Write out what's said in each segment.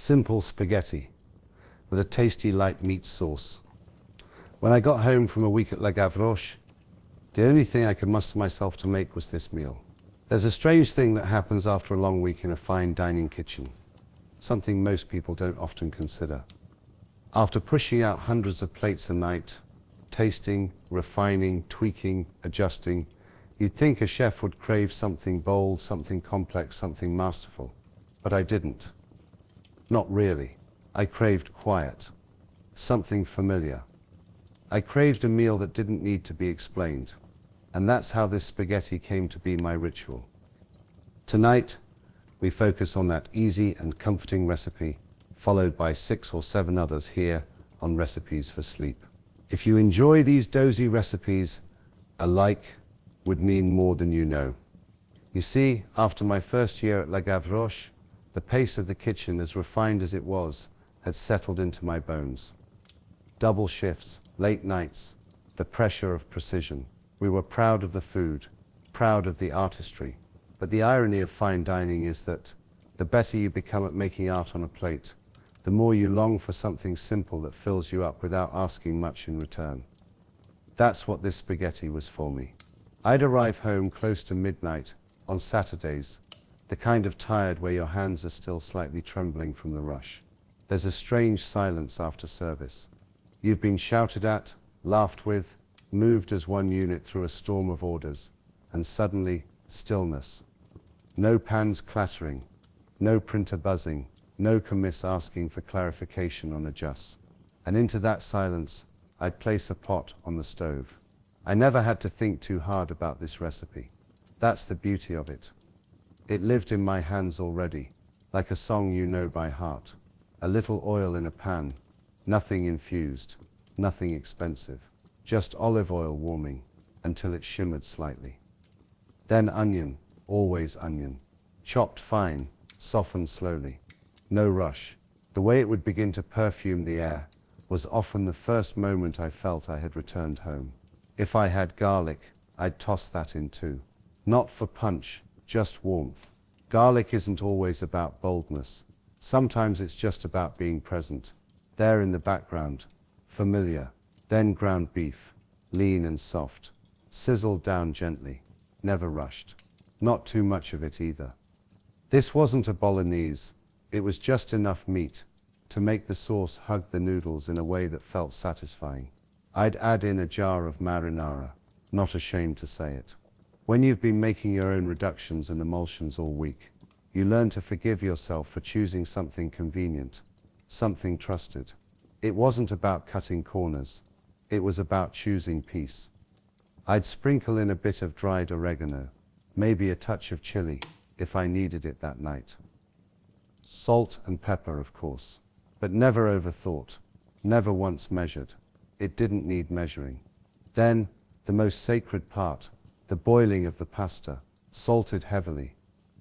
Simple spaghetti with a tasty light meat sauce. When I got home from a week at La Gavroche, the only thing I could muster myself to make was this meal. There's a strange thing that happens after a long week in a fine dining kitchen, something most people don't often consider. After pushing out hundreds of plates a night, tasting, refining, tweaking, adjusting, you'd think a chef would crave something bold, something complex, something masterful. But I didn't. Not really. I craved quiet, something familiar. I craved a meal that didn't need to be explained. And that's how this spaghetti came to be my ritual. Tonight, we focus on that easy and comforting recipe, followed by 6 or 7 others here on Recipes for Sleep. If you enjoy these dozy recipes, a like would mean more than you know. You see, after my first year at La Gavroche, the pace of the kitchen, as refined as it was, had settled into my bones. Double shifts, late nights, the pressure of precision. We were proud of the food, proud of the artistry. But the irony of fine dining is that the better you become at making art on a plate, the more you long for something simple that fills you up without asking much in return. That's what this spaghetti was for me. I'd arrive home close to midnight on Saturdays, the kind of tired where your hands are still slightly trembling from the rush. There's a strange silence after service. You've been shouted at, laughed with, moved as one unit through a storm of orders, and suddenly, stillness. No pans clattering, no printer buzzing, no commiss asking for clarification on adjusts. And into that silence, I'd place a pot on the stove. I never had to think too hard about this recipe. That's the beauty of it. It lived in my hands already, like a song you know by heart. A little oil in a pan, nothing infused, nothing expensive, just olive oil warming until it shimmered slightly. Then onion, always onion, chopped fine, softened slowly. No rush. The way it would begin to perfume the air was often the first moment I felt I had returned home. If I had garlic, I'd toss that in too. Not for punch, just warmth. Garlic isn't always about boldness. Sometimes it's just about being present, there in the background, familiar. Then ground beef, lean and soft, sizzled down gently, never rushed. Not too much of it either. This wasn't a bolognese, it was just enough meat to make the sauce hug the noodles in a way that felt satisfying. I'd add in a jar of marinara, not ashamed to say it. When you've been making your own reductions and emulsions all week, you learn to forgive yourself for choosing something convenient, something trusted. It wasn't about cutting corners, it was about choosing peace. I'd sprinkle in a bit of dried oregano, maybe a touch of chili, if I needed it that night. Salt and pepper, of course, but never overthought, never once measured. It didn't need measuring. Then, the most sacred part, the boiling of the pasta, salted heavily,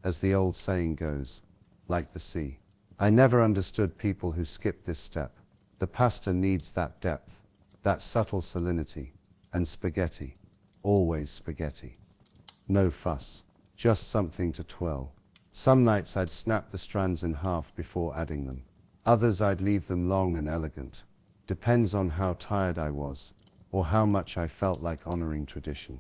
as the old saying goes, like the sea. I never understood people who skipped this step. The pasta needs that depth, that subtle salinity, and spaghetti, always spaghetti. No fuss, just something to twirl. Some nights I'd snap the strands in half before adding them. Others I'd leave them long and elegant. Depends on how tired I was, or how much I felt like honoring tradition.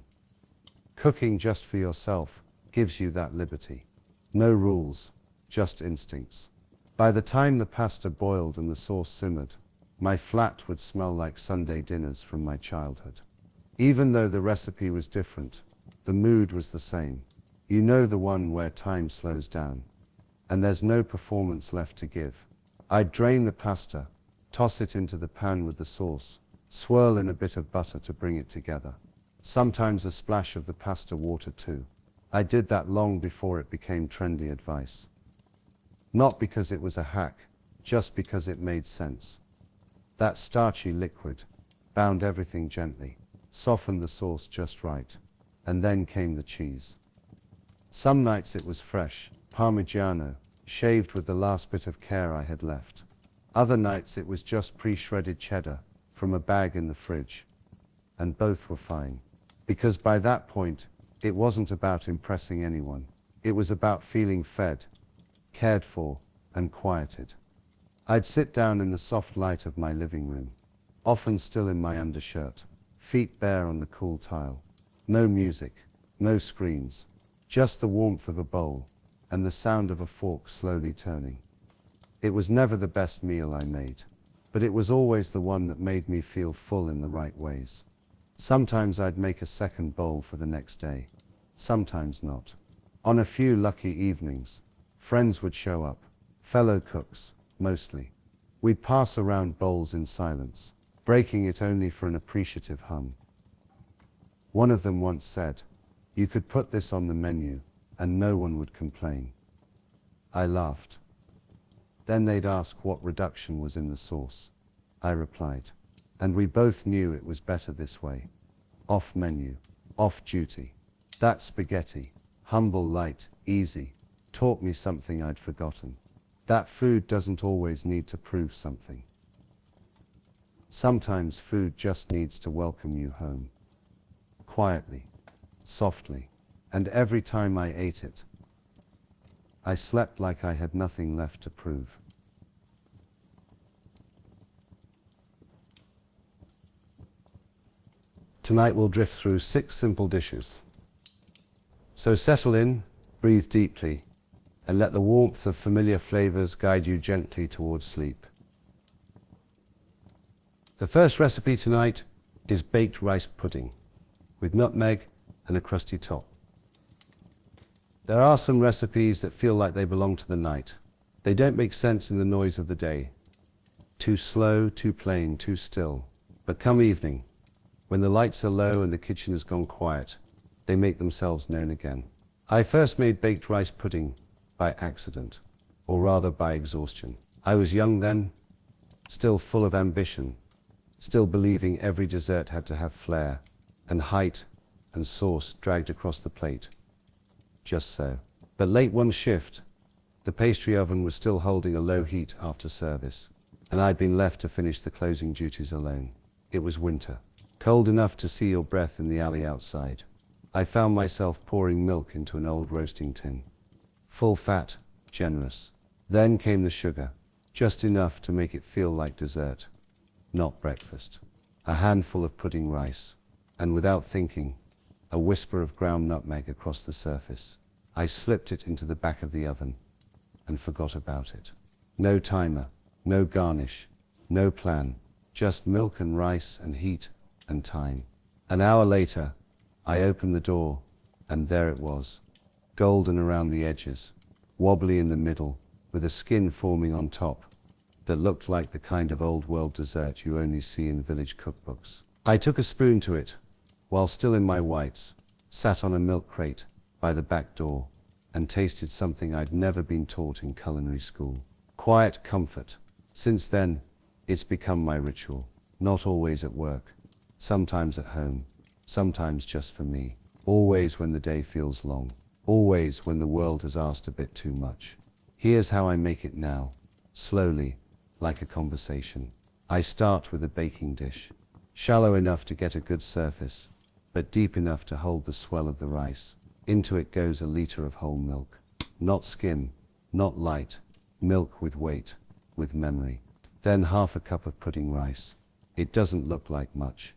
Cooking just for yourself gives you that liberty. No rules, just instincts. By the time the pasta boiled and the sauce simmered, my flat would smell like Sunday dinners from my childhood. Even though the recipe was different, the mood was the same. You know, the one where time slows down, and there's no performance left to give. I'd drain the pasta, toss it into the pan with the sauce, swirl in a bit of butter to bring it together. Sometimes a splash of the pasta water too. I did that long before it became trendy advice. Not because it was a hack, just because it made sense. That starchy liquid bound everything gently, softened the sauce just right, and then came the cheese. Some nights it was fresh, Parmigiano, shaved with the last bit of care I had left. Other nights it was just pre-shredded cheddar from a bag in the fridge. And both were fine. Because by that point, it wasn't about impressing anyone. It was about feeling fed, cared for, and quieted. I'd sit down in the soft light of my living room, often still in my undershirt, feet bare on the cool tile. No music, no screens, just the warmth of a bowl and the sound of a fork slowly turning. It was never the best meal I made, but it was always the one that made me feel full in the right ways. Sometimes I'd make a second bowl for the next day, sometimes not. On a few lucky evenings, friends would show up, fellow cooks, mostly. We'd pass around bowls in silence, breaking it only for an appreciative hum. One of them once said, "You could put this on the menu, and no one would complain." I laughed. Then they'd ask what reduction was in the sauce. I replied, and we both knew it was better this way. Off menu, off duty. That spaghetti, humble, light, easy, taught me something I'd forgotten. That food doesn't always need to prove something. Sometimes food just needs to welcome you home. Quietly, softly, and every time I ate it, I slept like I had nothing left to prove. Tonight we'll drift through 6 simple dishes. So settle in, breathe deeply, and let the warmth of familiar flavors guide you gently towards sleep. The first recipe tonight is baked rice pudding, with nutmeg and a crusty top. There are some recipes that feel like they belong to the night. They don't make sense in the noise of the day. Too slow, too plain, too still. But come evening, when the lights are low and the kitchen has gone quiet, they make themselves known again. I first made baked rice pudding by accident, or rather by exhaustion. I was young then, still full of ambition, still believing every dessert had to have flair and height and sauce dragged across the plate. Just so. But late one shift, the pastry oven was still holding a low heat after service, and I'd been left to finish the closing duties alone. It was winter, cold enough to see your breath in the alley outside. I found myself pouring milk into an old roasting tin. Full fat, generous. Then came the sugar, just enough to make it feel like dessert, not breakfast. A handful of pudding rice, and without thinking, a whisper of ground nutmeg across the surface. I slipped it into the back of the oven and forgot about it. No timer, no garnish, no plan, just milk and rice and heat and time. An hour later, I opened the door, and there it was, golden around the edges, wobbly in the middle, with a skin forming on top that looked like the kind of old-world dessert you only see in village cookbooks. I took a spoon to it, while still in my whites, sat on a milk crate by the back door, and tasted something I'd never been taught in culinary school. Quiet comfort. Since then, it's become my ritual. Not always at work, sometimes at home, sometimes just for me. Always when the day feels long. Always when the world has asked a bit too much. Here's how I make it now. Slowly, like a conversation. I start with a baking dish. Shallow enough to get a good surface, but deep enough to hold the swell of the rice. Into it goes a liter of whole milk. Not skim, not light. Milk with weight, with memory. Then half a cup of pudding rice. It doesn't look like much,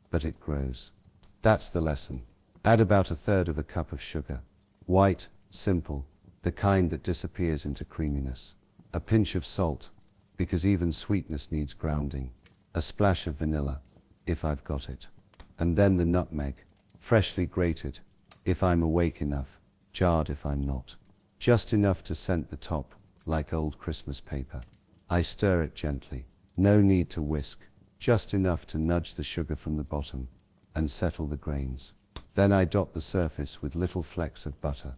but it grows. That's the lesson. Add about 1/3 of a cup of sugar. White, simple, the kind that disappears into creaminess. A pinch of salt, because even sweetness needs grounding. A splash of vanilla, if I've got it. And then the nutmeg, freshly grated, if I'm awake enough, jarred if I'm not. Just enough to scent the top, like old Christmas paper. I stir it gently. No need to whisk, just enough to nudge the sugar from the bottom and settle the grains. Then I dot the surface with little flecks of butter,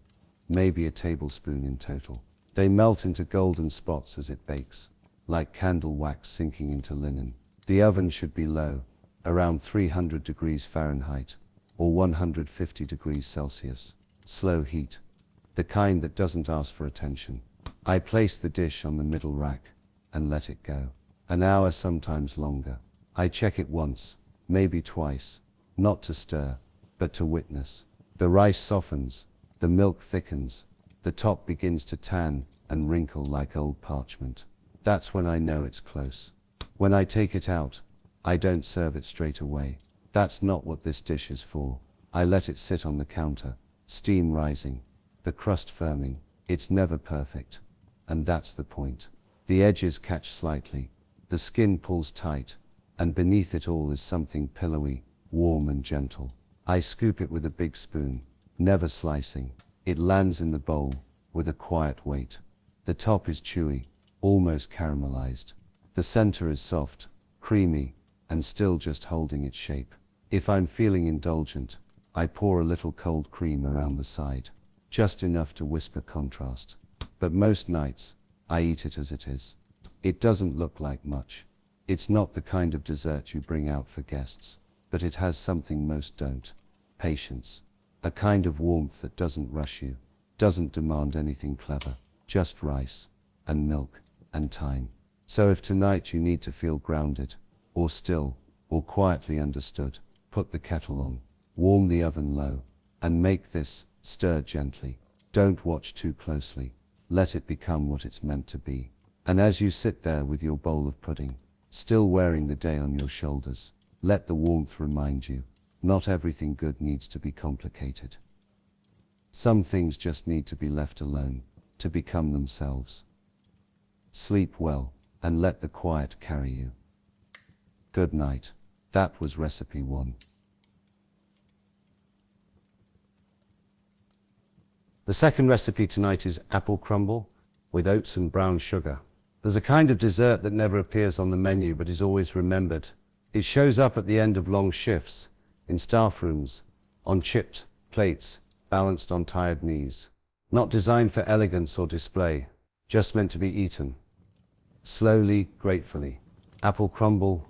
maybe a tablespoon in total. They melt into golden spots as it bakes, like candle wax sinking into linen. The oven should be low, around 300 degrees Fahrenheit, or 150 degrees Celsius. Slow heat, the kind that doesn't ask for attention. I place the dish on the middle rack and let it go. An hour, sometimes longer. I check it once, maybe twice, not to stir, but to witness. The rice softens, the milk thickens, the top begins to tan and wrinkle like old parchment. That's when I know it's close. When I take it out, I don't serve it straight away. That's not what this dish is for. I let it sit on the counter, steam rising, the crust firming. It's never perfect. And that's the point. The edges catch slightly, the skin pulls tight, and beneath it all is something pillowy, warm and gentle. I scoop it with a big spoon, never slicing. It lands in the bowl with a quiet weight. The top is chewy, almost caramelized. The center is soft, creamy, and still just holding its shape. If I'm feeling indulgent, I pour a little cold cream around the side, just enough to whisper contrast. But most nights, I eat it as it is. It doesn't look like much. It's not the kind of dessert you bring out for guests, but it has something most don't. Patience. A kind of warmth that doesn't rush you, doesn't demand anything clever, just rice, and milk, and time. So if tonight you need to feel grounded, or still, or quietly understood, put the kettle on, warm the oven low, and make this, stir gently. Don't watch too closely. Let it become what it's meant to be. And as you sit there with your bowl of pudding, still wearing the day on your shoulders, let the warmth remind you, not everything good needs to be complicated. Some things just need to be left alone, to become themselves. Sleep well, and let the quiet carry you. Good night. That was recipe 1. The second recipe tonight is apple crumble with oats and brown sugar. There's a kind of dessert that never appears on the menu but is always remembered. It shows up at the end of long shifts, in staff rooms, on chipped plates, balanced on tired knees. Not designed for elegance or display, just meant to be eaten. Slowly, gratefully. Apple crumble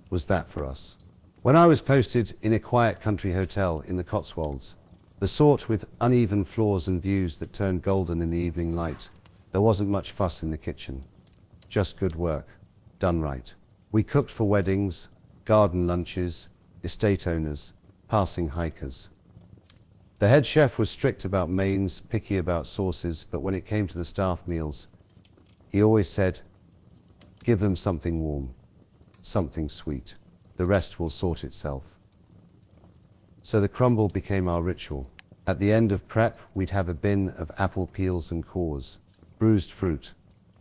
was that for us. When I was posted in a quiet country hotel in the Cotswolds, the sort with uneven floors and views that turned golden in the evening light, there wasn't much fuss in the kitchen. Just good work, done right. We cooked for weddings, garden lunches, estate owners, passing hikers. The head chef was strict about mains, picky about sauces, but when it came to the staff meals, he always said, give them something warm, something sweet. The rest will sort itself. So the crumble became our ritual. At the end of prep, we'd have a bin of apple peels and cores, bruised fruit,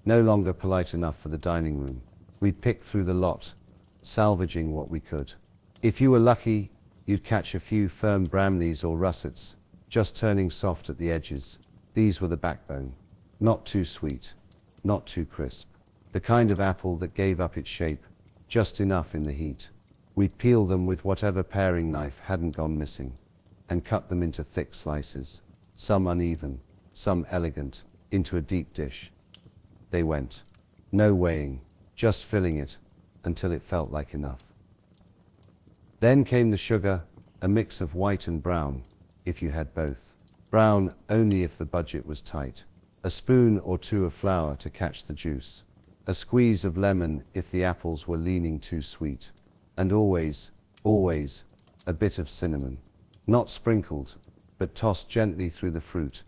no longer polite enough for the dining room. We'd pick through the lot, salvaging what we could. If you were lucky, you'd catch a few firm Bramleys or russets, just turning soft at the edges. These were the backbone. Not too sweet, not too crisp. The kind of apple that gave up its shape, just enough in the heat. We'd peel them with whatever paring knife hadn't gone missing, and cut them into thick slices, some uneven, some elegant, into a deep dish. They went. No weighing, just filling it, until it felt like enough. Then came the sugar, a mix of white and brown, if you had both. Brown only if the budget was tight. A spoon or two of flour to catch the juice. A squeeze of lemon if the apples were leaning too sweet. And always, always, a bit of cinnamon. Not sprinkled, but tossed gently through the fruit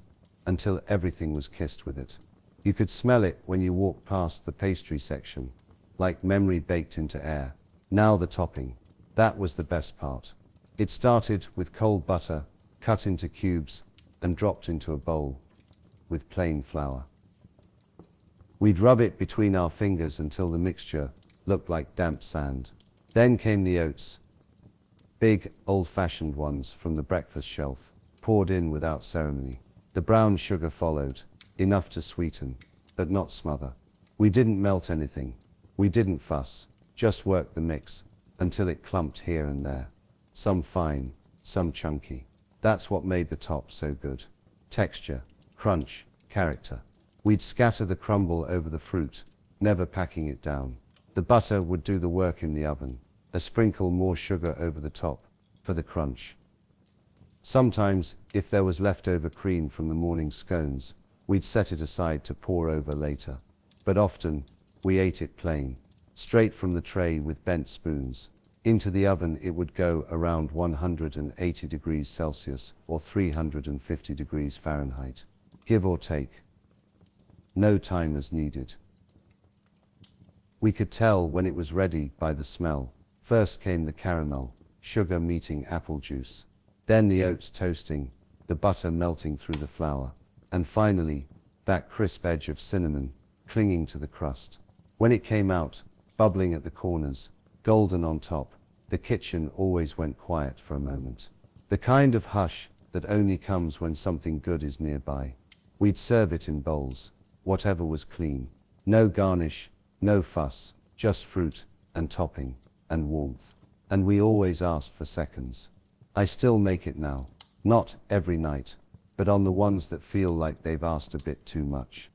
until everything was kissed with it. You could smell it when you walked past the pastry section, like memory baked into air. Now the topping. That was the best part. It started with cold butter, cut into cubes and dropped into a bowl with plain flour. We'd rub it between our fingers until the mixture looked like damp sand. Then came the oats, big, old-fashioned ones from the breakfast shelf, poured in without ceremony. The brown sugar followed, enough to sweeten, but not smother. We didn't melt anything. We didn't fuss, just worked the mix until it clumped here and there. Some fine, some chunky. That's what made the top so good. Texture, crunch, character. We'd scatter the crumble over the fruit, never packing it down. The butter would do the work in the oven. A sprinkle more sugar over the top for the crunch. Sometimes, if there was leftover cream from the morning scones, we'd set it aside to pour over later. But often, we ate it plain, straight from the tray with bent spoons. Into the oven it would go around 180 degrees Celsius or 350 degrees Fahrenheit, give or take. No timers needed. We could tell when it was ready by the smell. First came the caramel, sugar meeting apple juice. Then the oats toasting, the butter melting through the flour. And finally, that crisp edge of cinnamon clinging to the crust. When it came out, bubbling at the corners, golden on top, the kitchen always went quiet for a moment. The kind of hush that only comes when something good is nearby. We'd serve it in bowls, whatever was clean. No garnish, no fuss, just fruit and topping and warmth. And we always asked for seconds. I still make it now. Not every night, but on the ones that feel like they've asked a bit too much.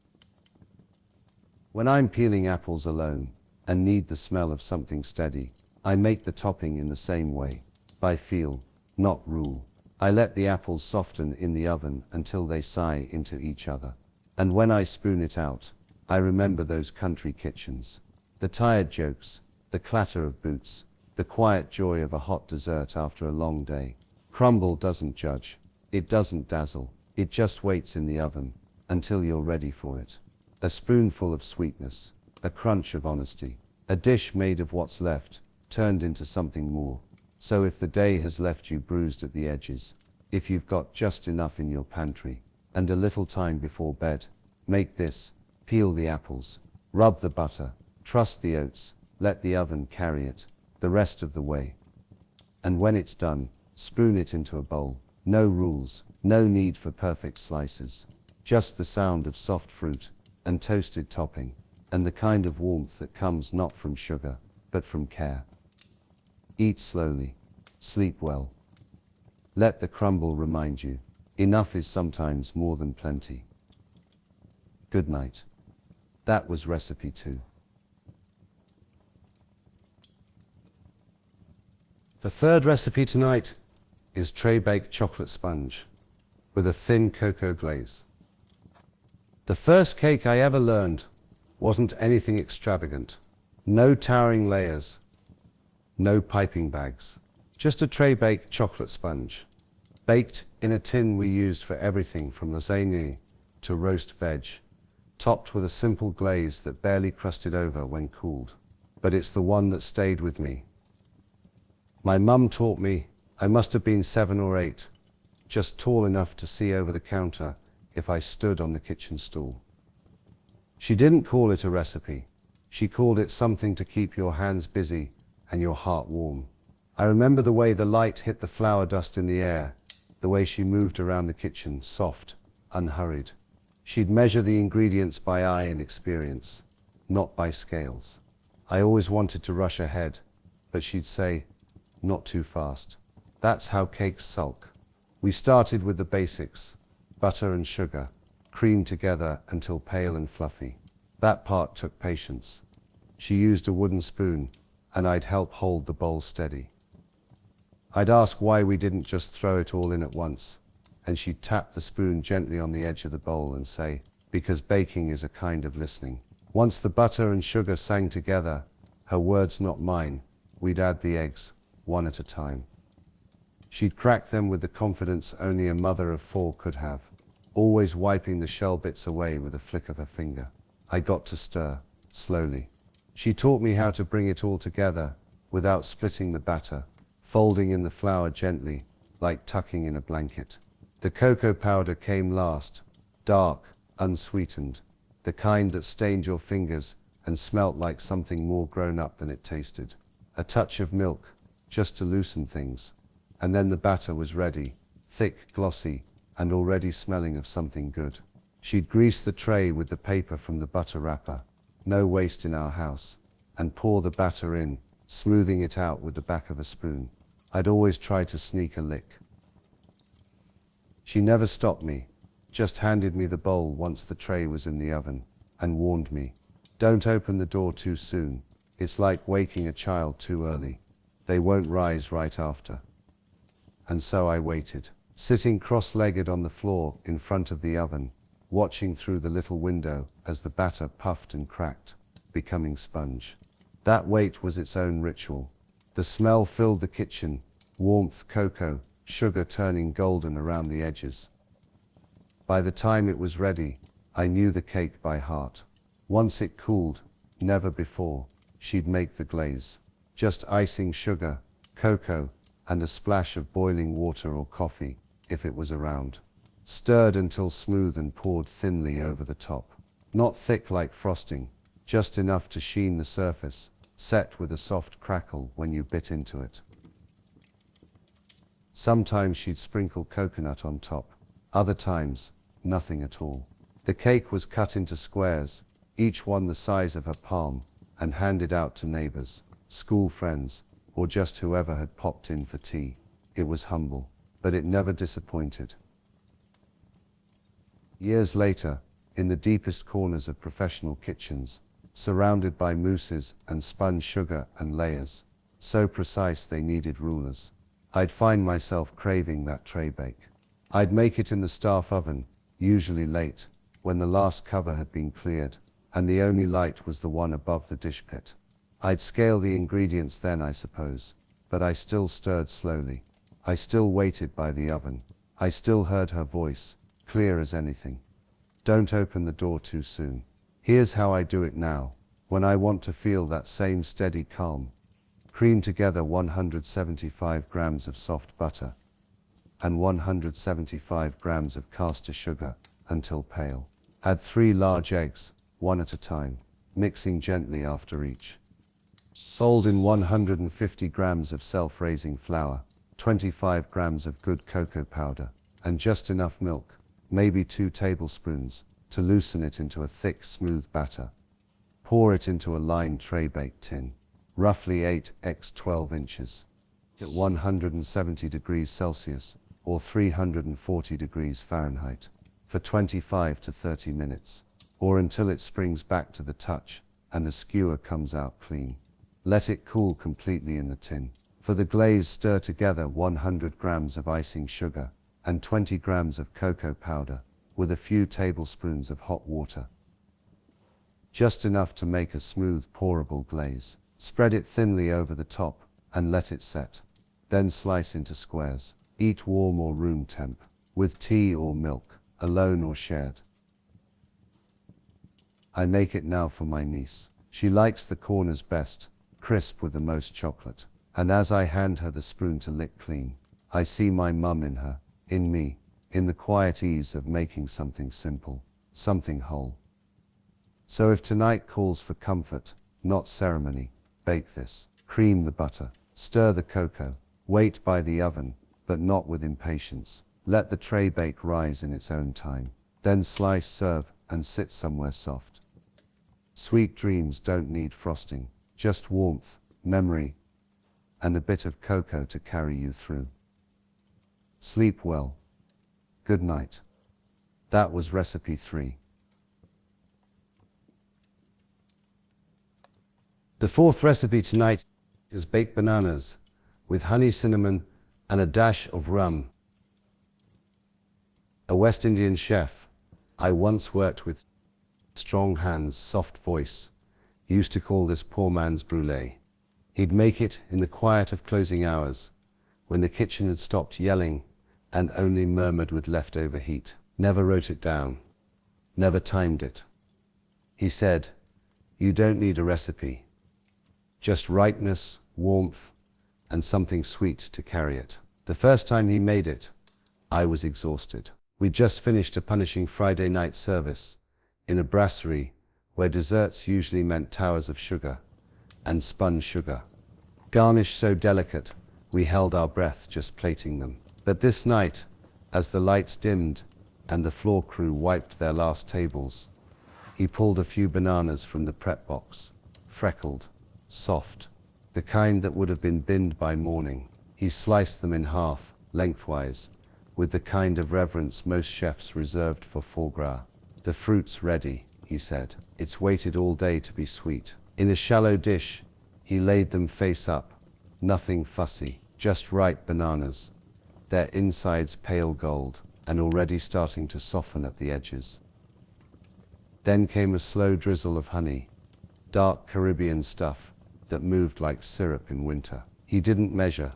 When I'm peeling apples alone and need the smell of something steady, I make the topping in the same way, by feel, not rule. I let the apples soften in the oven until they sigh into each other. And when I spoon it out, I remember those country kitchens. The tired jokes, the clatter of boots, the quiet joy of a hot dessert after a long day. Crumble doesn't judge. It doesn't dazzle. It just waits in the oven until you're ready for it. A spoonful of sweetness, a crunch of honesty, a dish made of what's left, turned into something more. So if the day has left you bruised at the edges, if you've got just enough in your pantry, and a little time before bed, make this, peel the apples, rub the butter, trust the oats, let the oven carry it, the rest of the way. And when it's done, spoon it into a bowl. No rules, no need for perfect slices. Just the sound of soft fruit and toasted topping, and the kind of warmth that comes not from sugar, but from care. Eat slowly, sleep well. Let the crumble remind you, enough is sometimes more than plenty. Good night. That was recipe 2. The third recipe tonight is tray-baked chocolate sponge with a thin cocoa glaze. The first cake I ever learned wasn't anything extravagant. No towering layers, no piping bags, just a tray-baked chocolate sponge, baked in a tin we used for everything from lasagne to roast veg, topped with a simple glaze that barely crusted over when cooled. But it's the one that stayed with me. My mum taught me. I must have been 7 or 8, just tall enough to see over the counter if I stood on the kitchen stool. She didn't call it a recipe. She called it something to keep your hands busy and your heart warm. I remember the way the light hit the flour dust in the air, the way she moved around the kitchen, soft, unhurried. She'd measure the ingredients by eye and experience, not by scales. I always wanted to rush ahead, but she'd say, not too fast. That's how cakes sulk. We started with the basics, butter and sugar, creamed together until pale and fluffy. That part took patience. She used a wooden spoon, and I'd help hold the bowl steady. I'd ask why we didn't just throw it all in at once, and she'd tap the spoon gently on the edge of the bowl and say, because baking is a kind of listening. Once the butter and sugar sang together, her words not mine, we'd add the eggs, one at a time. She'd crack them with the confidence only a mother of 4 could have, always wiping the shell bits away with a flick of her finger. I got to stir, slowly. She taught me how to bring it all together without splitting the batter, folding in the flour gently, like tucking in a blanket. The cocoa powder came last, dark, unsweetened, the kind that stained your fingers and smelt like something more grown up than it tasted. A touch of milk, just to loosen things. And then the batter was ready, thick, glossy, and already smelling of something good. She'd grease the tray with the paper from the butter wrapper, no waste in our house, and pour the batter in, smoothing it out with the back of a spoon. I'd always try to sneak a lick. She never stopped me, just handed me the bowl once the tray was in the oven, and warned me, don't open the door too soon. It's like waking a child too early. They won't rise right after. And so I waited, sitting cross-legged on the floor in front of the oven, watching through the little window as the batter puffed and cracked, becoming sponge. That wait was its own ritual. The smell filled the kitchen, warmth, cocoa, sugar turning golden around the edges. By the time it was ready, I knew the cake by heart. Once it cooled, Never before. She'd make the glaze. Just icing, sugar, cocoa, and a splash of boiling water or coffee, if it was around. Stirred until smooth and poured thinly over the top. Not thick like frosting, just enough to sheen the surface, set with a soft crackle when you bit into it. Sometimes she'd sprinkle coconut on top. Other times, nothing at all. The cake was cut into squares, each one the size of her palm, and handed out to neighbors, school friends, or just whoever had popped in for tea. It was humble, but it never disappointed. Years later, in the deepest corners of professional kitchens, surrounded by mousses and spun sugar and layers, so precise they needed rulers, I'd find myself craving that tray bake. I'd make it in the staff oven, usually late, when the last cover had been cleared, and the only light was the one above the dish pit. I'd scale the ingredients then, I suppose, but I still stirred slowly. I still waited by the oven. I still heard her voice, clear as anything. Don't open the door too soon. Here's how I do it now, when I want to feel that same steady calm. Cream together 175 grams of soft butter and 175 grams of caster sugar until pale. Add 3 large eggs, one at a time, mixing gently after each. Fold in 150 grams of self-raising flour, 25 grams of good cocoa powder, and just enough milk, maybe 2 tablespoons, to loosen it into a thick, smooth batter. Pour it into a lined tray-baked tin, roughly 8 x 12 inches, at 170 degrees Celsius or 340 degrees Fahrenheit, for 25 to 30 minutes, or until it springs back to the touch and the skewer comes out clean. Let it cool completely in the tin. For the glaze, stir together 100 grams of icing sugar and 20 grams of cocoa powder with a few tablespoons of hot water. Just enough to make a smooth, pourable glaze. Spread it thinly over the top and let it set. Then slice into squares. Eat warm or room temp, with tea or milk, alone or shared. I make it now for my niece. She likes the corners best, crisp with the most chocolate. And as I hand her the spoon to lick clean, I see my mum in her, in me, in the quiet ease of making something simple, something whole. So if tonight calls for comfort, not ceremony, bake this. Cream the butter, stir the cocoa, wait by the oven, but not with impatience. Let the tray bake rise in its own time. Then slice, serve, and sit somewhere soft. Sweet dreams don't need frosting, just warmth, memory, and a bit of cocoa to carry you through. Sleep well. Good night. That was recipe 3. The 4th recipe tonight is baked bananas with honey, cinnamon, and a dash of rum. A West Indian chef I once worked with, strong hands, soft voice, used to call this poor man's brulee. He'd make it in the quiet of closing hours, when the kitchen had stopped yelling and only murmured with leftover heat. Never wrote it down, never timed it. He said, "You don't need a recipe, just ripeness, warmth, and something sweet to carry it." The first time he made it, I was exhausted. We'd just finished a punishing Friday night service in a brasserie where desserts usually meant towers of sugar and spun sugar, garnish so delicate we held our breath just plating them. But this night, as the lights dimmed and the floor crew wiped their last tables, he pulled a few bananas from the prep box, freckled, soft, the kind that would have been binned by morning. He sliced them in half, lengthwise, with the kind of reverence most chefs reserved for foie gras. "The fruit's ready," he said. "It's waited all day to be sweet." In a shallow dish, he laid them face up, nothing fussy, just ripe bananas, their insides pale gold and already starting to soften at the edges. Then came a slow drizzle of honey, dark Caribbean stuff that moved like syrup in winter. He didn't measure,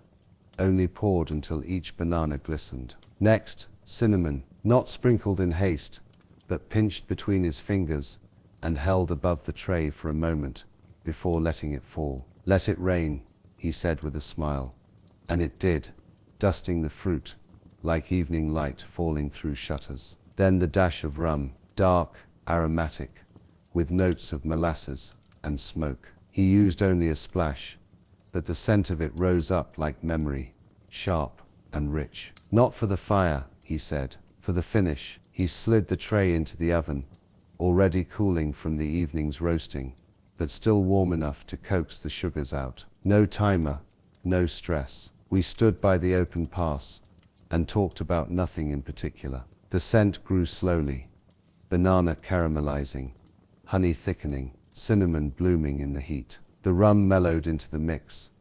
only poured until each banana glistened. Next, cinnamon, not sprinkled in haste, but pinched between his fingers and held above the tray for a moment before letting it fall. "Let it rain," he said with a smile. And it did, dusting the fruit like evening light falling through shutters. Then the dash of rum, dark, aromatic, with notes of molasses and smoke. He used only a splash, but the scent of it rose up like memory, sharp and rich. "Not for the fire," he said, "for the finish." He slid the tray into the oven, already cooling from the evening's roasting, but still warm enough to coax the sugars out. No timer, no stress. We stood by the open pass and talked about nothing in particular. The scent grew slowly, banana caramelizing, honey thickening, cinnamon blooming in the heat. The rum mellowed into the mix,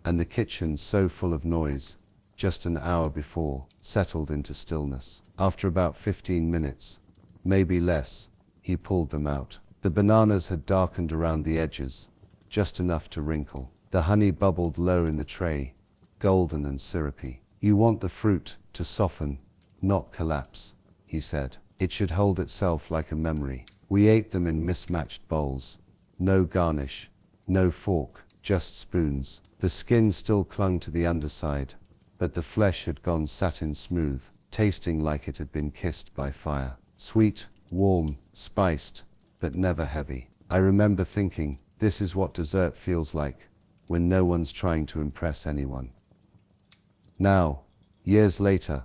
and the kitchen, so full of noise just an hour before, settled into stillness. After about 15 minutes, maybe less, he pulled them out. The bananas had darkened around the edges, just enough to wrinkle. The honey bubbled low in the tray, golden and syrupy. "You want the fruit to soften, not collapse," he said. "It should hold itself like a memory." We ate them in mismatched bowls. No garnish, no fork, just spoons. The skin still clung to the underside, but the flesh had gone satin smooth, tasting like it had been kissed by fire. Sweet, warm, spiced, but never heavy. I remember thinking, this is what dessert feels like, when no one's trying to impress anyone. Now, years later,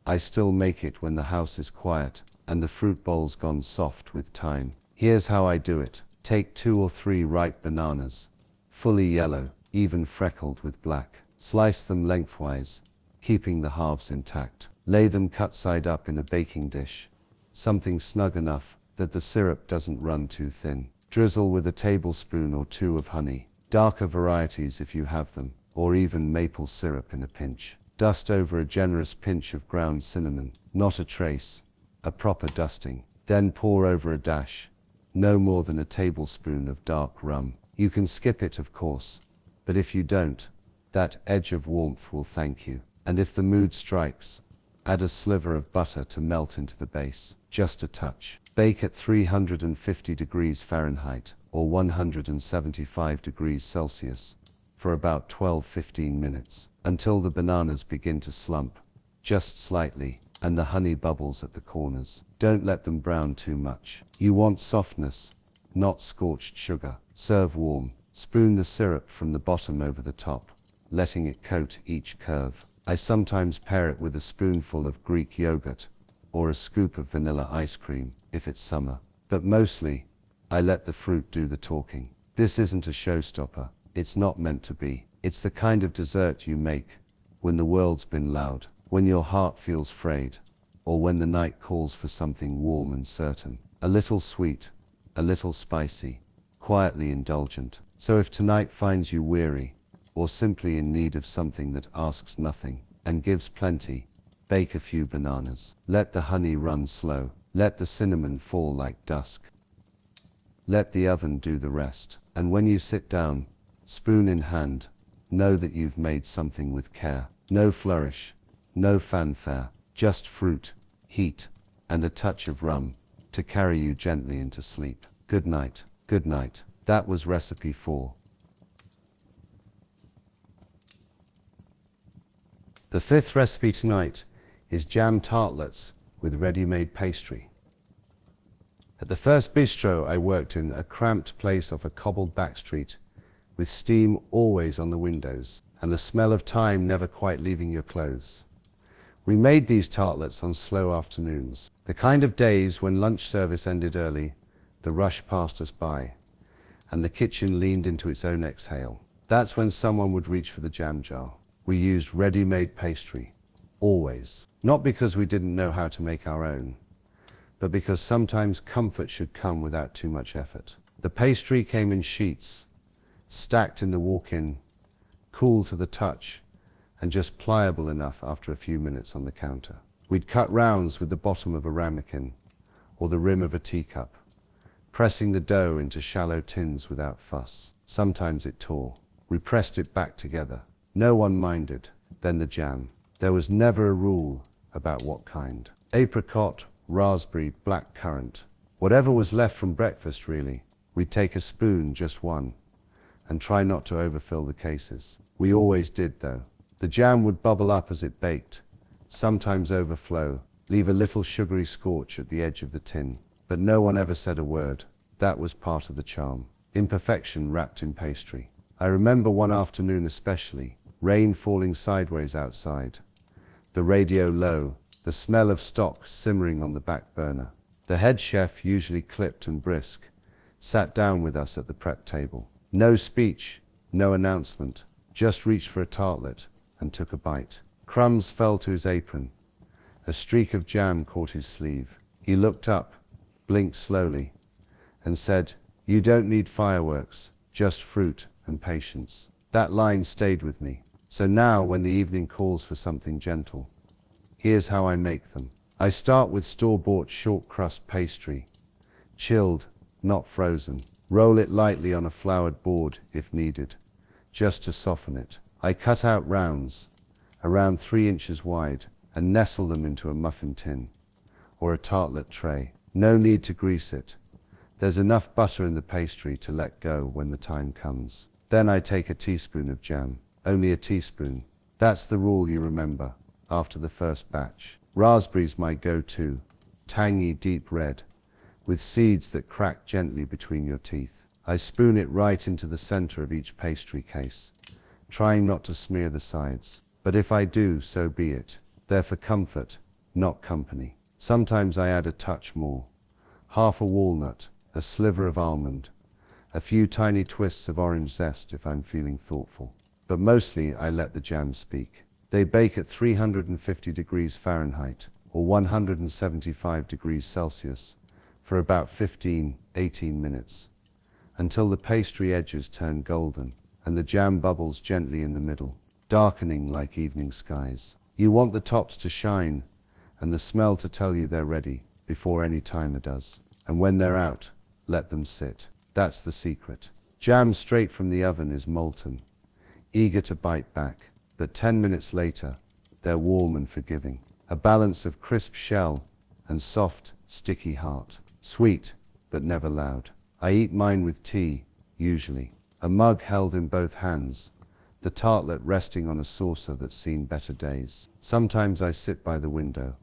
I still make it when the house is quiet and the fruit bowl's gone soft with time. Here's how I do it. Take 2 or 3 ripe bananas, fully yellow, even freckled with black. Slice them lengthwise, keeping the halves intact. Lay them cut side up in a baking dish, something snug enough that the syrup doesn't run too thin. Drizzle with a tablespoon or 2 of honey, darker varieties if you have them, or even maple syrup in a pinch. Dust over a generous pinch of ground cinnamon, not a trace, a proper dusting. Then pour over a dash, no more than a tablespoon of dark rum. You can skip it, of course, but if you don't, that edge of warmth will thank you. And if the mood strikes, add a sliver of butter to melt into the base, just a touch. Bake at 350 degrees Fahrenheit or 175 degrees Celsius for about 12-15 minutes, until the bananas begin to slump, just slightly, and the honey bubbles at the corners. Don't let them brown too much. You want softness, not scorched sugar. Serve warm. Spoon the syrup from the bottom over the top, letting it coat each curve. I sometimes pair it with a spoonful of Greek yogurt or a scoop of vanilla ice cream if it's summer. But mostly, I let the fruit do the talking. This isn't a showstopper. It's not meant to be. It's the kind of dessert you make when the world's been loud, when your heart feels frayed, or when the night calls for something warm and certain. A little sweet, a little spicy, quietly indulgent. So if tonight finds you weary, or simply in need of something that asks nothing and gives plenty, bake a few bananas. Let the honey run slow. Let the cinnamon fall like dusk. Let the oven do the rest. And when you sit down, spoon in hand, know that you've made something with care. No flourish, no fanfare, just fruit, heat, and a touch of rum to carry you gently into sleep. Good night. Good night. That was recipe 4. The 5th recipe tonight is jam tartlets with ready-made pastry. At the first bistro I worked in, a cramped place off a cobbled back street, with steam always on the windows, and the smell of thyme never quite leaving your clothes. We made these tartlets on slow afternoons, the kind of days when lunch service ended early, the rush passed us by, and the kitchen leaned into its own exhale. That's when someone would reach for the jam jar. We used ready-made pastry, always. Not because we didn't know how to make our own, but because sometimes comfort should come without too much effort. The pastry came in sheets, stacked in the walk-in, cool to the touch, and just pliable enough after a few minutes on the counter. We'd cut rounds with the bottom of a ramekin or the rim of a teacup, pressing the dough into shallow tins without fuss. Sometimes it tore. We pressed it back together. No one minded. Then the jam. There was never a rule about what kind. Apricot, raspberry, black currant, Whatever was left from breakfast, really. We'd take a spoon, just one, and try not to overfill the cases. We always did, though. The jam would bubble up as it baked, sometimes overflow, leave a little sugary scorch at the edge of the tin. But no one ever said a word. That was part of the charm. Imperfection wrapped in pastry. I remember one afternoon especially, rain falling sideways outside, the radio low, the smell of stock simmering on the back burner. The head chef, usually clipped and brisk, sat down with us at the prep table. No speech, no announcement, just reached for a tartlet and took a bite. Crumbs fell to his apron. A streak of jam caught his sleeve. He looked up, blinked slowly, and said, "You don't need fireworks, just fruit and patience." That line stayed with me. So now, when the evening calls for something gentle, here's how I make them. I start with store-bought short crust pastry, chilled, not frozen. Roll it lightly on a floured board if needed, just to soften it. I cut out rounds, around 3 inches wide, and nestle them into a muffin tin or a tartlet tray. No need to grease it. There's enough butter in the pastry to let go when the time comes. Then I take a teaspoon of jam, only a teaspoon. That's the rule you remember, after the first batch. Raspberries my go-to, tangy deep red, with seeds that crack gently between your teeth. I spoon it right into the center of each pastry case, trying not to smear the sides. But if I do, so be it. They're for comfort, not company. Sometimes I add a touch more. Half a walnut, a sliver of almond, a few tiny twists of orange zest if I'm feeling thoughtful. But mostly I let the jam speak. They bake at 350 degrees Fahrenheit or 175 degrees Celsius for about 15-18 minutes, until the pastry edges turn golden and the jam bubbles gently in the middle, darkening like evening skies. You want the tops to shine and the smell to tell you they're ready before any timer does. And when they're out, let them sit. That's the secret. Jam straight from the oven is molten, eager to bite back. But 10 minutes later, they're warm and forgiving. A balance of crisp shell and soft, sticky heart. Sweet, but never loud. I eat mine with tea, usually. A mug held in both hands, the tartlet resting on a saucer that's seen better days. Sometimes I sit by the window,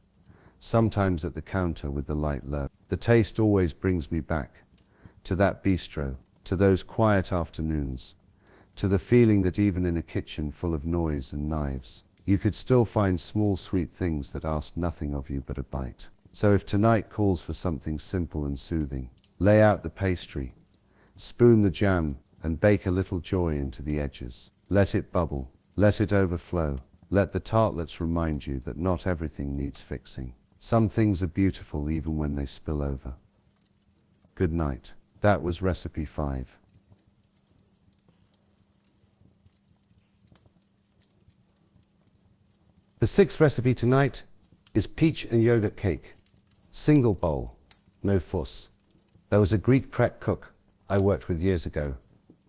sometimes at the counter with the light low. The taste always brings me back to that bistro, to those quiet afternoons, to the feeling that even in a kitchen full of noise and knives, you could still find small sweet things that asked nothing of you but a bite. So if tonight calls for something simple and soothing, lay out the pastry, spoon the jam, and bake a little joy into the edges. Let it bubble, let it overflow. Let the tartlets remind you that not everything needs fixing. Some things are beautiful even when they spill over. Good night. That was recipe 5. The 6th recipe tonight is peach and yogurt cake. Single bowl, no fuss. There was a Greek prep cook I worked with years ago.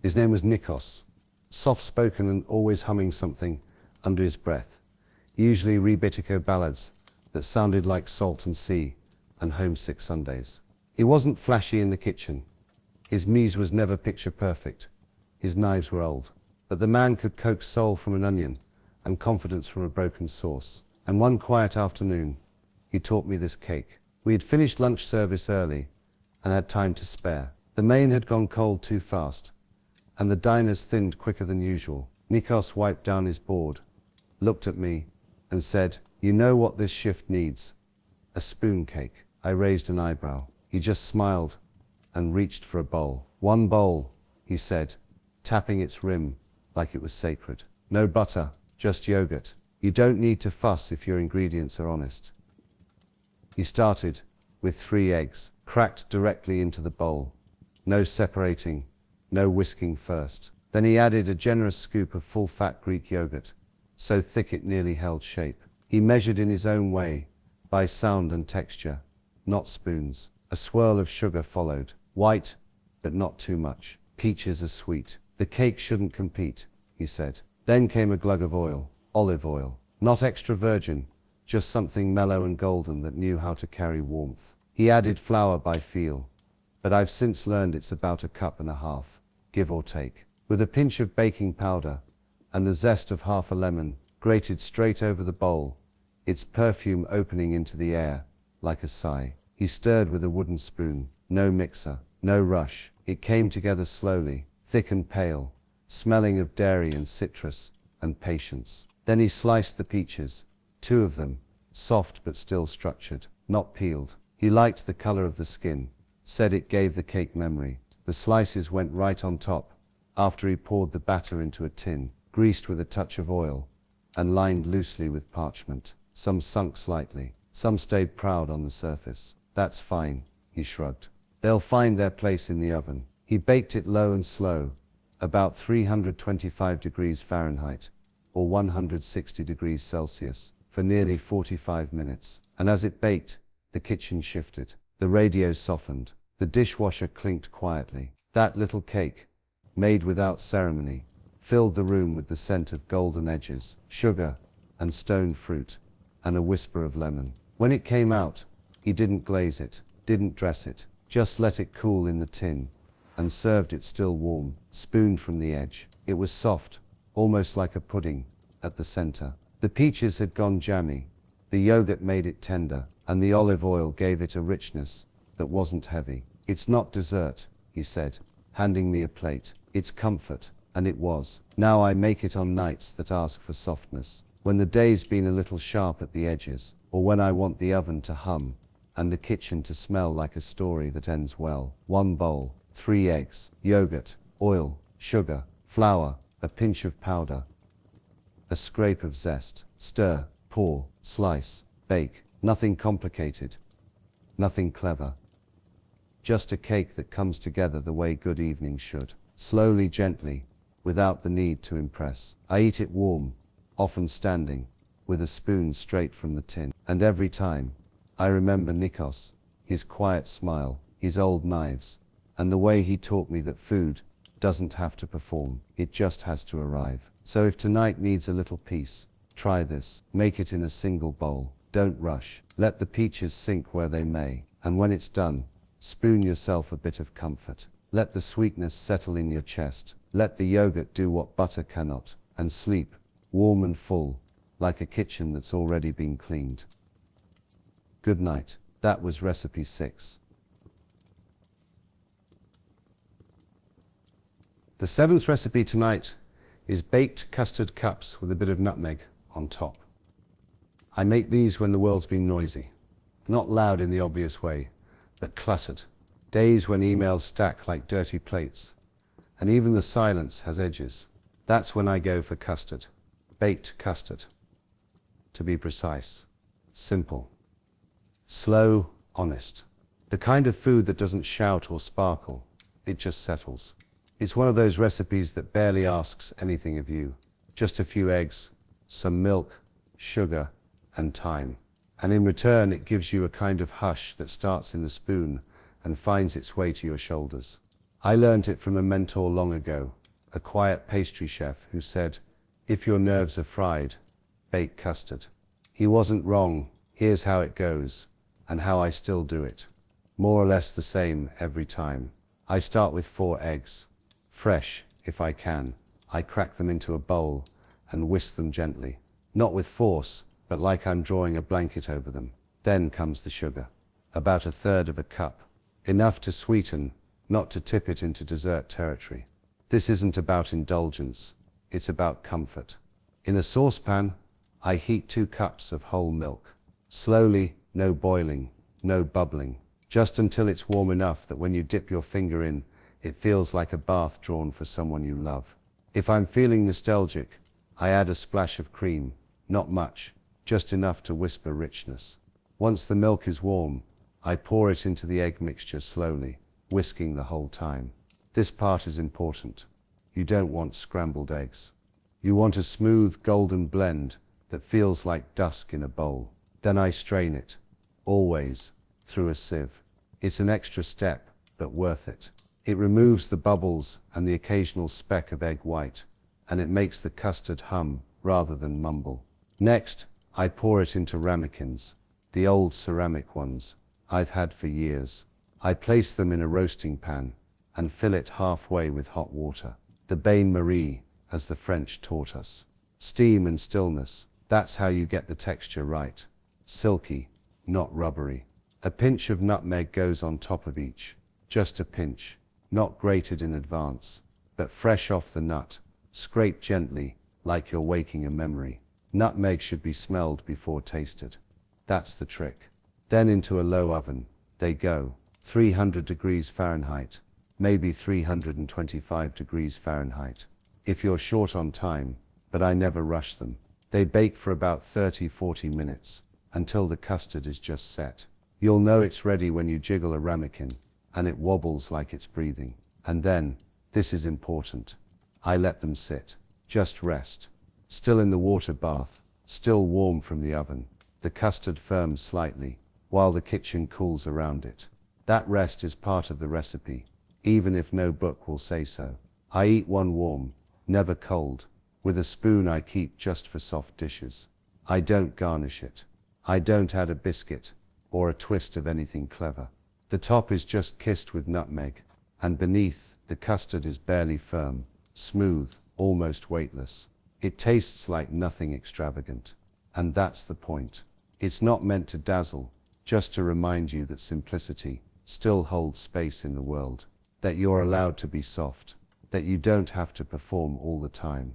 His name was Nikos. Soft-spoken and always humming something under his breath. Usually rebetiko ballads that sounded like Salt and Sea and Homesick Sundays. He wasn't flashy in the kitchen. His mise was never picture perfect. His knives were old. But the man could coax soul from an onion and confidence from a broken sauce. And one quiet afternoon, he taught me this cake. We had finished lunch service early and had time to spare. The main had gone cold too fast, and the diners thinned quicker than usual. Nikos wiped down his board, looked at me, and said, "You know what this shift needs? A spoon cake." I raised an eyebrow. He just smiled and reached for a bowl. "One bowl," he said, tapping its rim like it was sacred. "No butter, just yogurt. You don't need to fuss if your ingredients are honest." He started with 3 eggs, cracked directly into the bowl. No separating, no whisking first. Then he added a generous scoop of full-fat Greek yogurt, so thick it nearly held shape. He measured in his own way, by sound and texture, not spoons. A swirl of sugar followed, white, but not too much. Peaches are sweet. The cake shouldn't compete, he said. Then came a glug of oil, olive oil. Not extra virgin, just something mellow and golden that knew how to carry warmth. He added flour by feel, but I've since learned it's about 1.5 cups, give or take. With a pinch of baking powder and the zest of half a lemon grated straight over the bowl, its perfume opening into the air like a sigh. He stirred with a wooden spoon, no mixer, no rush. It came together slowly, thick and pale, smelling of dairy and citrus and patience. Then he sliced the peaches, 2 of them, soft but still structured, not peeled. He liked the color of the skin, said it gave the cake memory. The slices went right on top after he poured the batter into a tin, greased with a touch of oil and lined loosely with parchment. Some sunk slightly, some stayed proud on the surface. That's fine, he shrugged. They'll find their place in the oven. He baked it low and slow, about 325 degrees Fahrenheit, or 160 degrees Celsius, for nearly 45 minutes. And as it baked, the kitchen shifted. The radio softened. The dishwasher clinked quietly. That little cake, made without ceremony, filled the room with the scent of golden edges, sugar, and stone fruit, and a whisper of lemon. When it came out, he didn't glaze it, didn't dress it, just let it cool in the tin, and served it still warm, spooned from the edge. It was soft, almost like a pudding, at the center. The peaches had gone jammy, the yogurt made it tender, and the olive oil gave it a richness that wasn't heavy. It's not dessert, he said, handing me a plate. It's comfort, and it was. Now I make it on nights that ask for softness, when the day's been a little sharp at the edges, or when I want the oven to hum, and the kitchen to smell like a story that ends well. 1 bowl, 3 eggs, yogurt, oil, sugar, flour, a pinch of powder, a scrape of zest, stir, pour, slice, bake. Nothing complicated, nothing clever. Just a cake that comes together the way good evenings should, slowly, gently, without the need to impress. I eat it warm, often standing, with a spoon straight from the tin. And every time, I remember Nikos, his quiet smile, his old knives, and the way he taught me that food doesn't have to perform, it just has to arrive. So if tonight needs a little peace, try this. Make it in a single bowl. Don't rush. Let the peaches sink where they may. And when it's done, spoon yourself a bit of comfort. Let the sweetness settle in your chest. Let the yogurt do what butter cannot, and sleep, warm and full, like a kitchen that's already been cleaned. Good night. That was recipe 6. The 7th recipe tonight is baked custard cups with a bit of nutmeg on top. I make these when the world's been noisy. Not loud in the obvious way, but cluttered. Days when emails stack like dirty plates, and even the silence has edges. That's when I go for custard. Baked custard. To be precise. Simple. Slow, honest. The kind of food that doesn't shout or sparkle. It just settles. It's one of those recipes that barely asks anything of you. Just a few eggs, some milk, sugar, and time. And in return, it gives you a kind of hush that starts in the spoon and finds its way to your shoulders. I learned it from a mentor long ago, a quiet pastry chef who said, if your nerves are fried, bake custard. He wasn't wrong. Here's how it goes, and how I still do it. More or less the same every time. I start with 4 eggs. Fresh, if I can. I crack them into a bowl and whisk them gently. Not with force, but like I'm drawing a blanket over them. Then comes the sugar. About 1/3 cup. Enough to sweeten, not to tip it into dessert territory. This isn't about indulgence. It's about comfort. In a saucepan, I heat 2 cups of whole milk. Slowly, no boiling, no bubbling. Just until it's warm enough that when you dip your finger in, it feels like a bath drawn for someone you love. If I'm feeling nostalgic, I add a splash of cream. Not much, just enough to whisper richness. Once the milk is warm, I pour it into the egg mixture slowly, whisking the whole time. This part is important. You don't want scrambled eggs. You want a smooth golden blend that feels like dusk in a bowl. Then I strain it, always, through a sieve. It's an extra step, but worth it. It removes the bubbles and the occasional speck of egg white, and it makes the custard hum rather than mumble. Next, I pour it into ramekins, the old ceramic ones I've had for years. I place them in a roasting pan and fill it halfway with hot water. The bain-marie, as the French taught us. Steam and stillness, that's how you get the texture right. Silky, not rubbery. A pinch of nutmeg goes on top of each. Just a pinch, not grated in advance, but fresh off the nut. Scrape gently, like you're waking a memory. Nutmeg should be smelled before tasted. That's the trick. Then into a low oven, they go. 300 degrees Fahrenheit, maybe 325 degrees Fahrenheit. If you're short on time, but I never rush them. They bake for about 30-40 minutes, until the custard is just set. You'll know it's ready when you jiggle a ramekin, and it wobbles like it's breathing. And then, this is important, I let them sit, just rest. Still in the water bath, still warm from the oven. The custard firms slightly, while the kitchen cools around it. That rest is part of the recipe, even if no book will say so. I eat one warm, never cold. With a spoon I keep just for soft dishes. I don't garnish it. I don't add a biscuit, or a twist of anything clever. The top is just kissed with nutmeg, and beneath, the custard is barely firm, smooth, almost weightless. It tastes like nothing extravagant. And that's the point. It's not meant to dazzle, just to remind you that simplicity still holds space in the world, that you're allowed to be soft, that you don't have to perform all the time.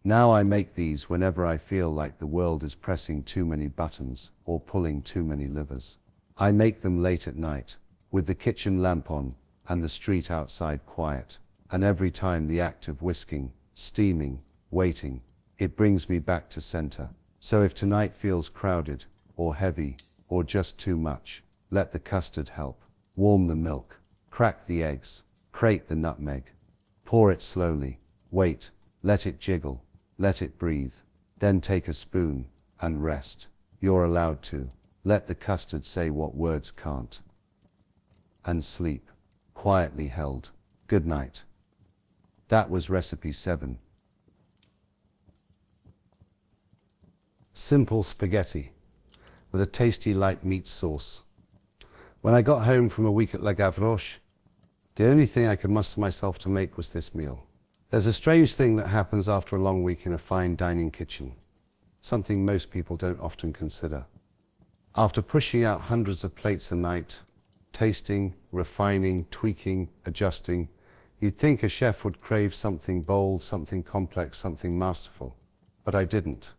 Now I make these whenever I feel like the world is pressing too many buttons or pulling too many levers. I make them late at night, with the kitchen lamp on and the street outside quiet, and every time the act of whisking, steaming, waiting, it brings me back to center. So if tonight feels crowded, or heavy, or just too much, let the custard help. Warm the milk, crack the eggs, grate the nutmeg, pour it slowly, wait, let it jiggle, let it breathe, then take a spoon, and rest. You're allowed to. Let the custard say what words can't. And sleep, quietly held. Good night. That was recipe 7. Simple spaghetti, with a tasty light meat sauce. When I got home from a week at Le Gavroche, the only thing I could muster myself to make was this meal. There's a strange thing that happens after a long week in a fine dining kitchen, something most people don't often consider. After pushing out hundreds of plates a night, tasting, refining, tweaking, adjusting, you'd think a chef would crave something bold, something complex, something masterful. But I didn't.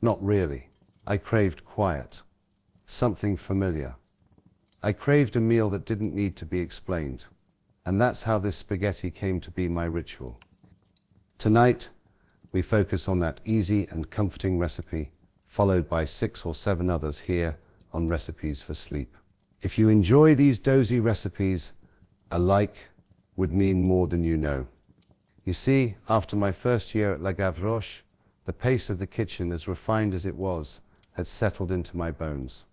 Not really. I craved quiet, something familiar. I craved a meal that didn't need to be explained. And that's how this spaghetti came to be my ritual. Tonight, we focus on that easy and comforting recipe, followed by 6 or 7 others here on Recipes for Sleep. If you enjoy these dozy recipes, a like would mean more than you know. You see, after my first year at Le Gavroche, the pace of the kitchen, as refined as it was, had settled into my bones.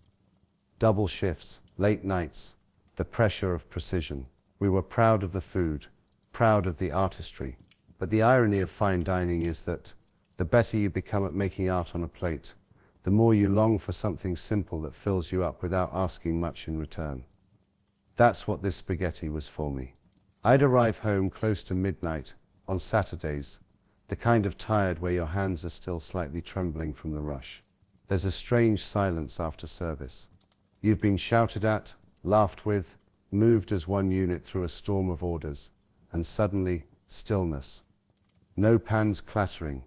Double shifts, late nights, the pressure of precision. We were proud of the food, proud of the artistry. But the irony of fine dining is that the better you become at making art on a plate, the more you long for something simple that fills you up without asking much in return. That's what this spaghetti was for me. I'd arrive home close to midnight on Saturdays, the kind of tired where your hands are still slightly trembling from the rush. There's a strange silence after service. You've been shouted at, laughed with, moved as one unit through a storm of orders, and suddenly, stillness. No pans clattering,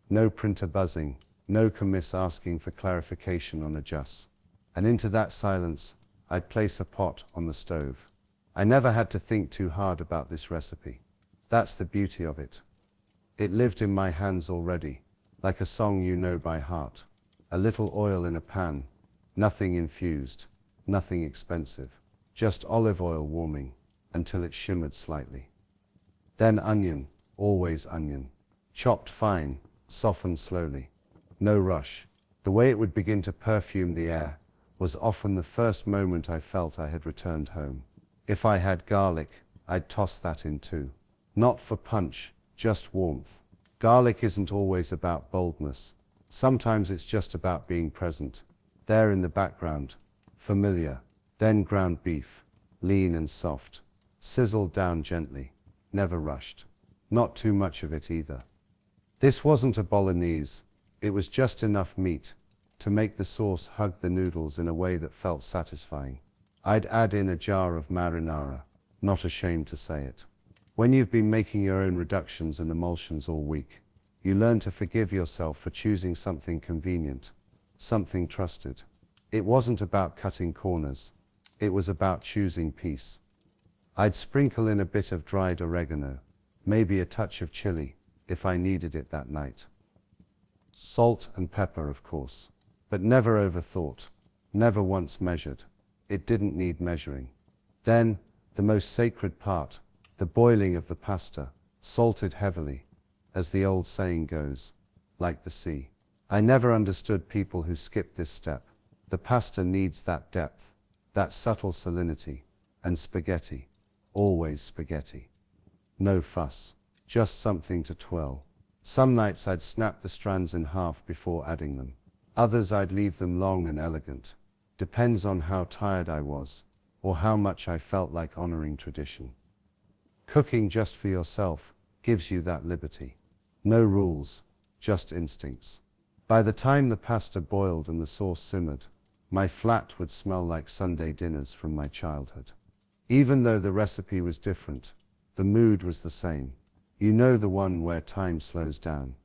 no printer buzzing, no commiss asking for clarification on adjusts. And into that silence, I'd place a pot on the stove. I never had to think too hard about this recipe. That's the beauty of it. It lived in my hands already, like a song you know by heart. A little oil in a pan, nothing infused, nothing expensive. Just olive oil warming until it shimmered slightly. Then onion, always onion. Chopped fine, softened slowly. No rush. The way it would begin to perfume the air was often the first moment I felt I had returned home. If I had garlic, I'd toss that in too. Not for punch, just warmth. Garlic isn't always about boldness. Sometimes it's just about being present. There in the background, familiar, Then ground beef, lean and soft, sizzled down gently, never rushed. Not too much of it either. This wasn't a bolognese, it was just enough meat to make the sauce hug the noodles in a way that felt satisfying. I'd add in a jar of marinara, not ashamed to say it. When you've been making your own reductions and emulsions all week, you learn to forgive yourself for choosing something convenient, something trusted. It wasn't about cutting corners, it was about choosing peace. I'd sprinkle in a bit of dried oregano, maybe a touch of chili, if I needed it that night. Salt and pepper, of course, but never overthought, never once measured. It didn't need measuring. Then, the most sacred part, the boiling of the pasta, salted heavily, as the old saying goes, like the sea. I never understood people who skipped this step. The pasta needs that depth, that subtle salinity, and spaghetti, always spaghetti. No fuss, just something to twirl. Some nights I'd snap the strands in half before adding them. Others I'd leave them long and elegant. Depends on how tired I was, or how much I felt like honoring tradition. Cooking just for yourself gives you that liberty. No rules, just instincts. By the time the pasta boiled and the sauce simmered, my flat would smell like Sunday dinners from my childhood. Even though the recipe was different, the mood was the same. You know, the one where time slows down,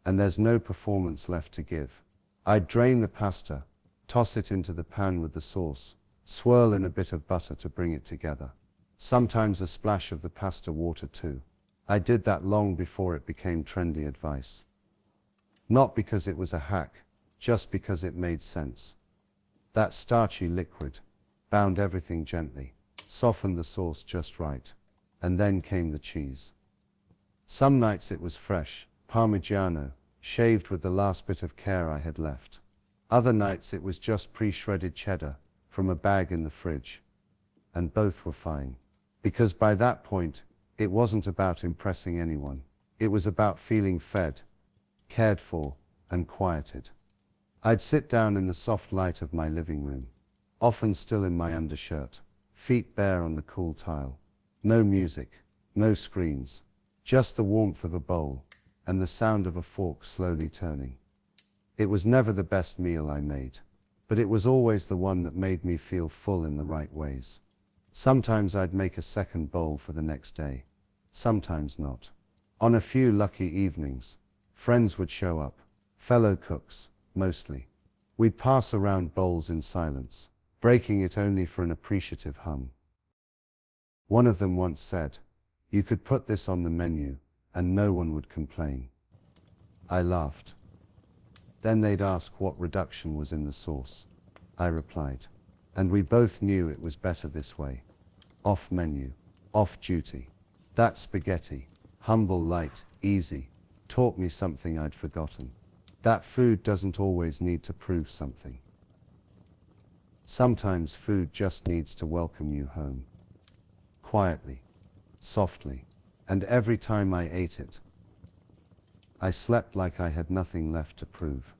and there's no performance left to give. I'd drain the pasta, toss it into the pan with the sauce, swirl in a bit of butter to bring it together. Sometimes a splash of the pasta water too. I did that long before it became trendy advice. Not because it was a hack, just because it made sense. That starchy liquid bound everything gently, softened the sauce just right, and then came the cheese. Some nights it was fresh, Parmigiano, shaved with the last bit of care I had left. Other nights it was just pre-shredded cheddar from a bag in the fridge. And both were fine. Because by that point, it wasn't about impressing anyone. It was about feeling fed, cared for, and quieted. I'd sit down in the soft light of my living room, often still in my undershirt, feet bare on the cool tile. No music, no screens, just the warmth of a bowl and the sound of a fork slowly turning. It was never the best meal I made, but it was always the one that made me feel full in the right ways. Sometimes I'd make a second bowl for the next day, sometimes not. On a few lucky evenings, friends would show up, fellow cooks, mostly. We'd pass around bowls in silence, breaking it only for an appreciative hum. One of them once said, "You could put this on the menu, and no one would complain." I laughed. Then they'd ask what reduction was in the sauce. I replied, and we both knew it was better this way. Off menu, off duty. That spaghetti, humble, light, easy, taught me something I'd forgotten. That food doesn't always need to prove something. Sometimes food just needs to welcome you home. Quietly, softly, and every time I ate it, I slept like I had nothing left to prove.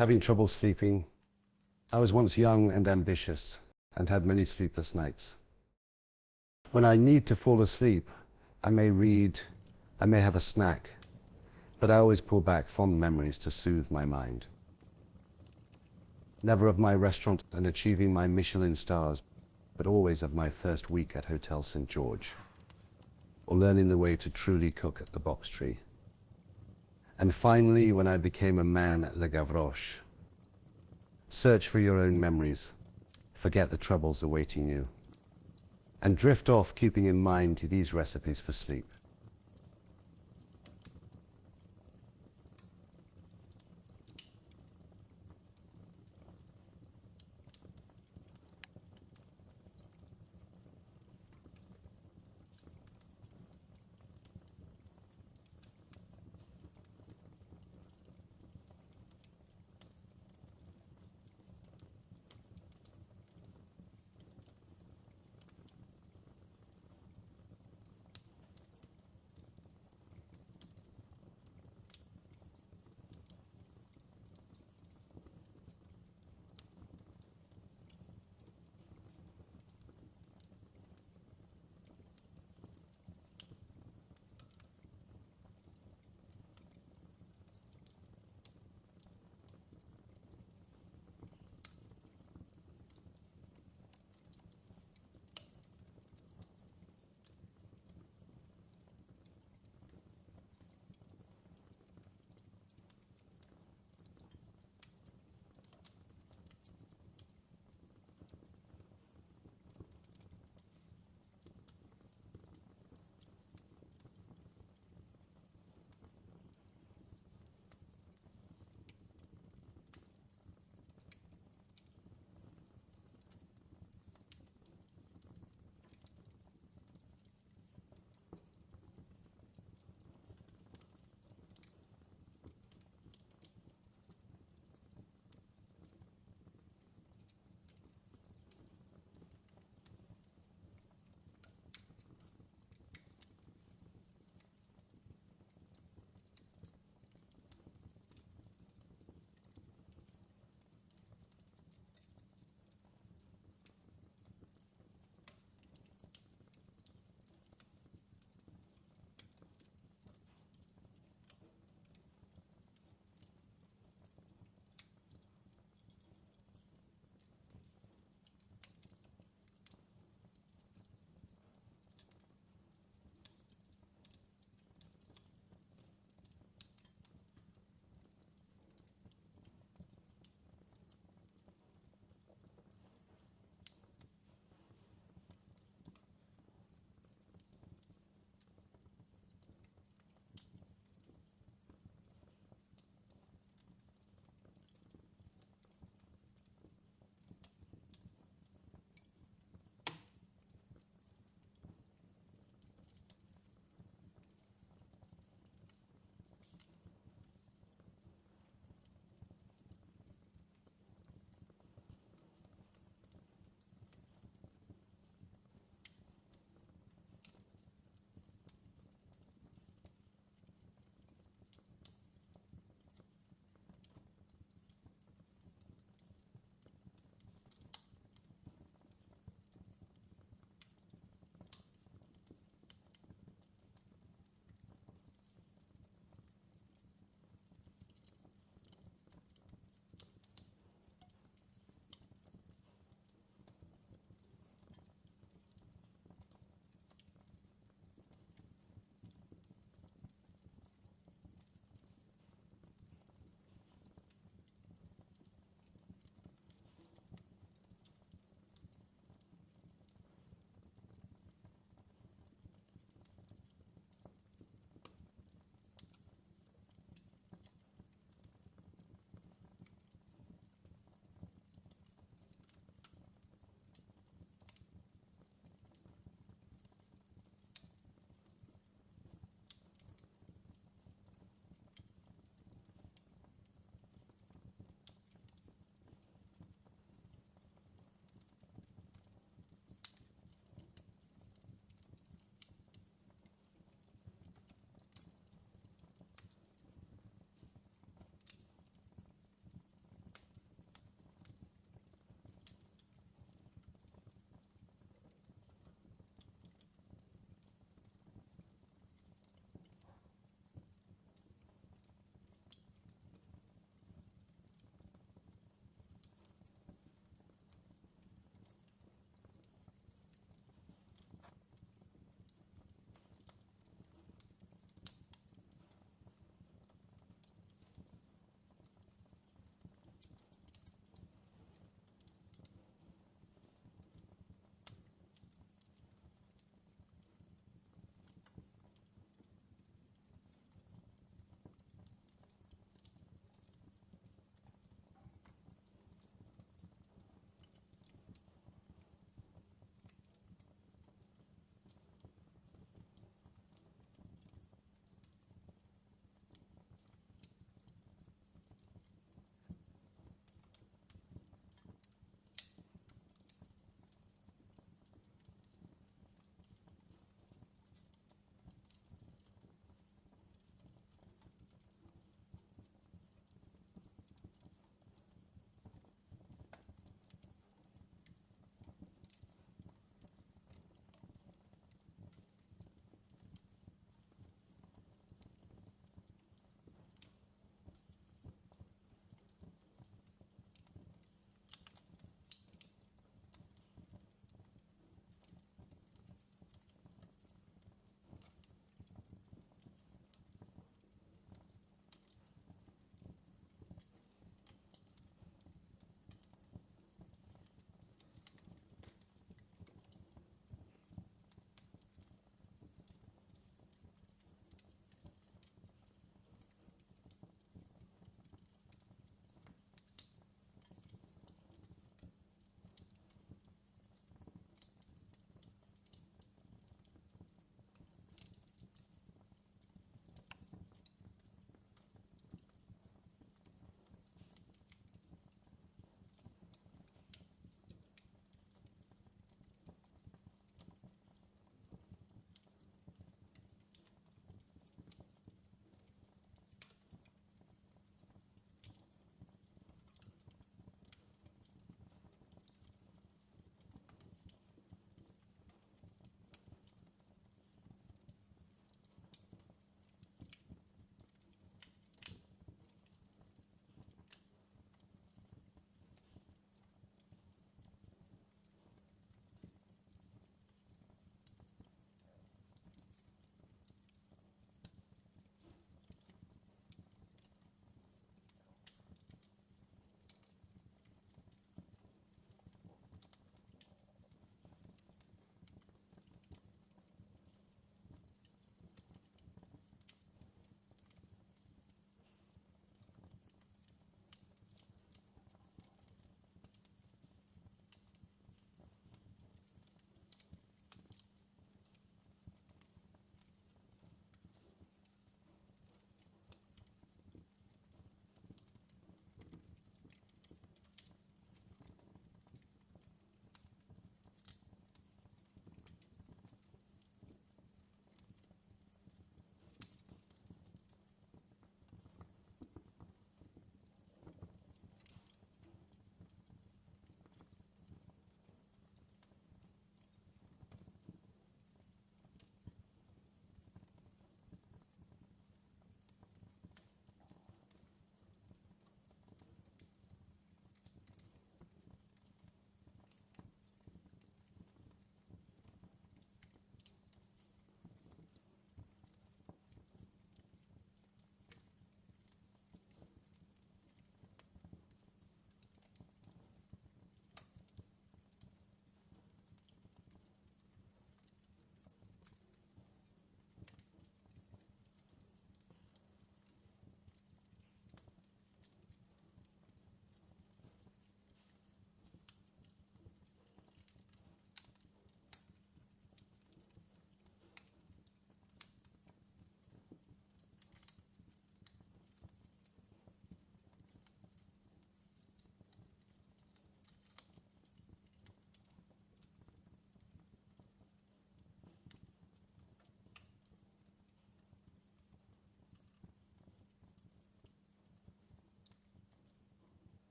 having trouble sleeping. I was once young and ambitious and had many sleepless nights. When I need to fall asleep, I may read, I may have a snack, but I always pull back fond memories to soothe my mind. Never of my restaurant and achieving my Michelin stars, but always of my first week at Hotel St. George, or learning the way to truly cook at the Box Tree. And finally, when I became a man at Le Gavroche. Search for your own memories, forget the troubles awaiting you, and drift off keeping in mind these recipes for sleep.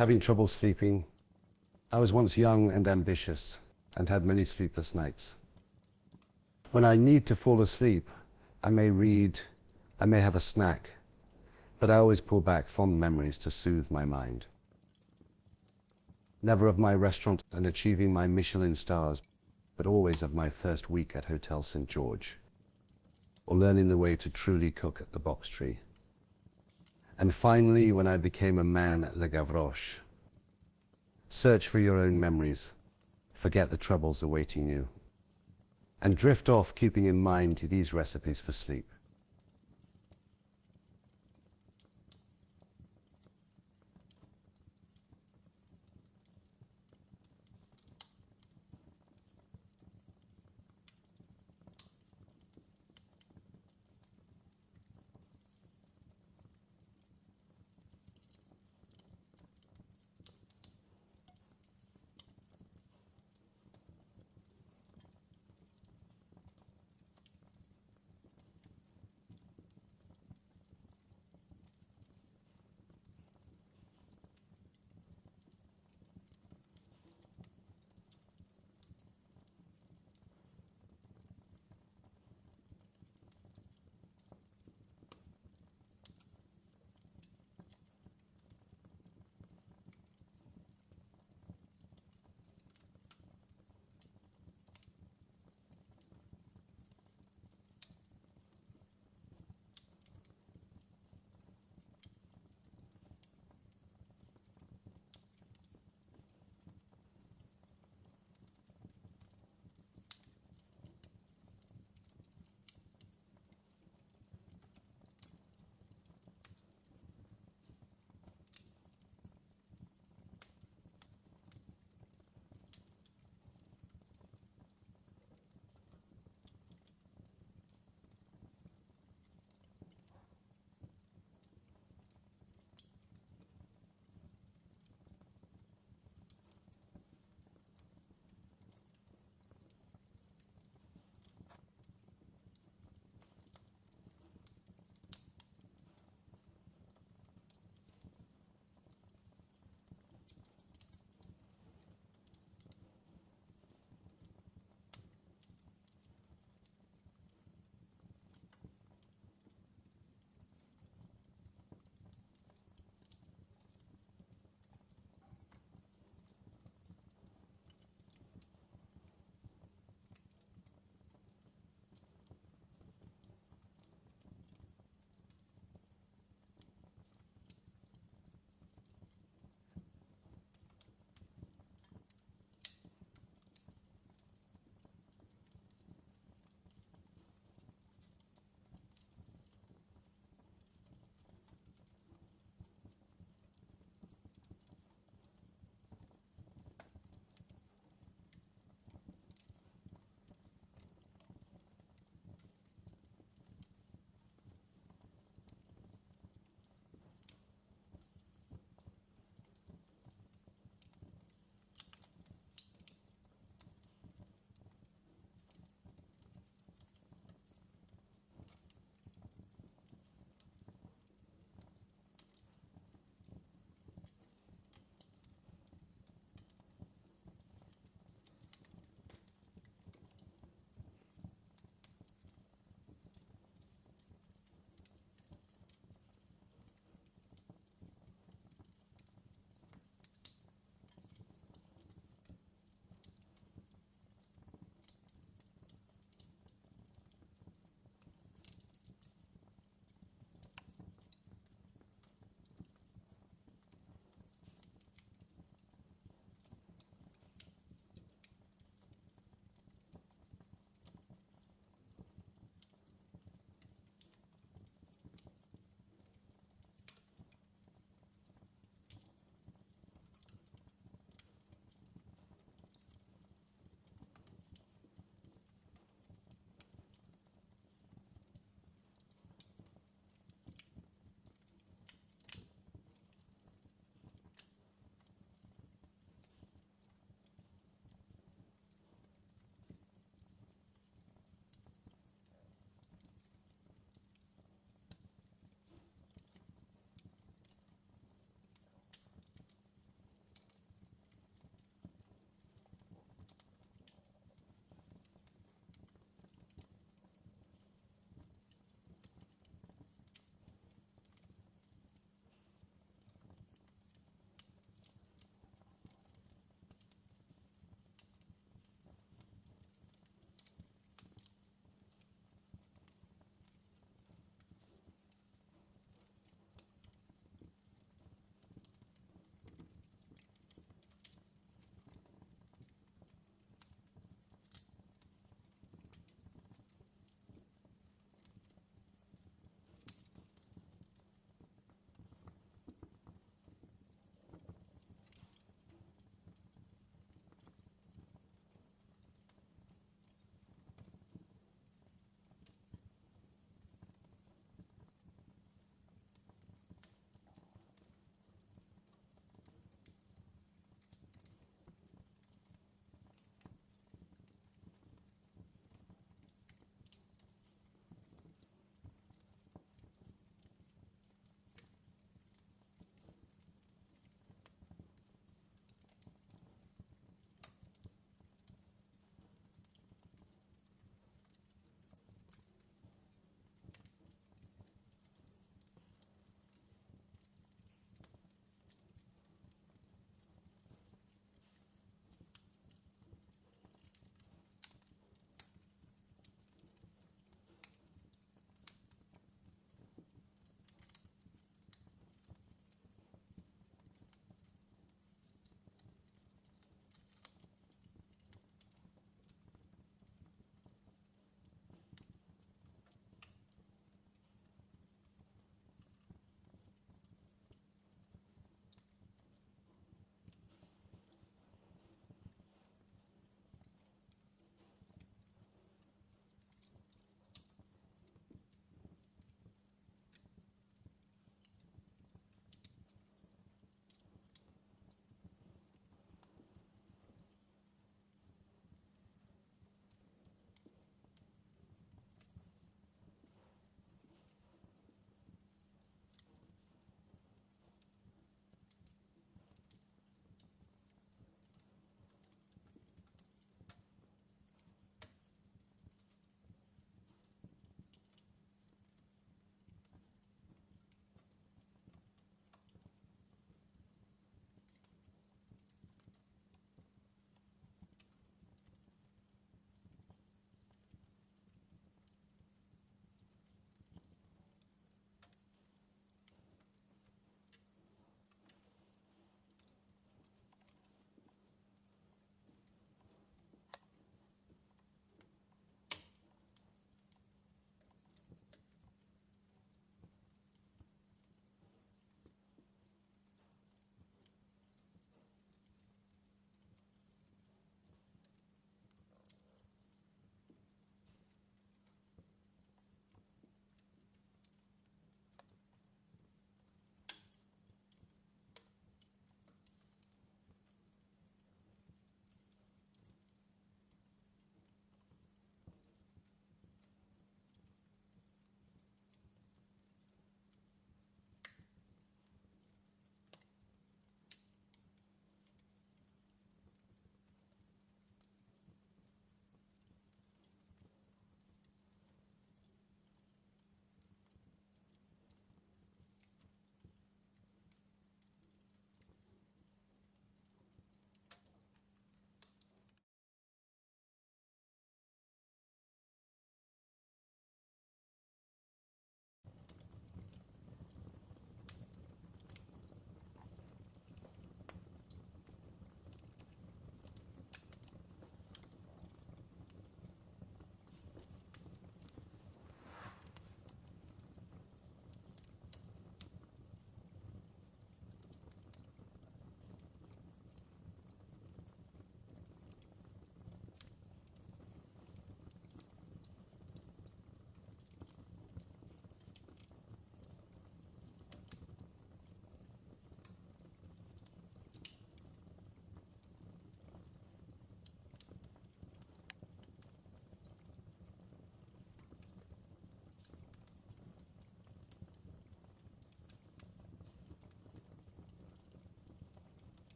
having trouble sleeping. I was once young and ambitious and had many sleepless nights. When I need to fall asleep, I may read, I may have a snack, but I always pull back fond memories to soothe my mind. Never of my restaurant and achieving my Michelin stars, but always of my first week at Hotel St. George, or learning the way to truly cook at the Box Tree. And finally, when I became a man at Le Gavroche. Search for your own memories, forget the troubles awaiting you, and drift off keeping in mind these recipes for sleep.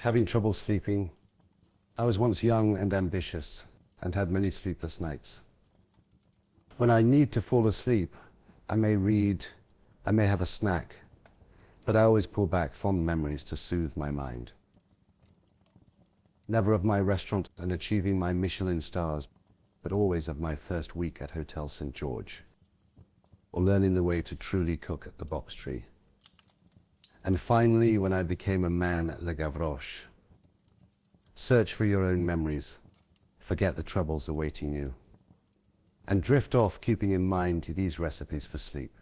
Having trouble sleeping. I was once young and ambitious and had many sleepless nights. When I need to fall asleep, I may read, I may have a snack, but I always pull back fond memories to soothe my mind. Never of my restaurant and achieving my Michelin stars, but always of my first week at Hotel St. George, or learning the way to truly cook at the Box Tree. And finally, when I became a man at Le Gavroche. Search for your own memories, forget the troubles awaiting you, and drift off keeping in mind these recipes for sleep.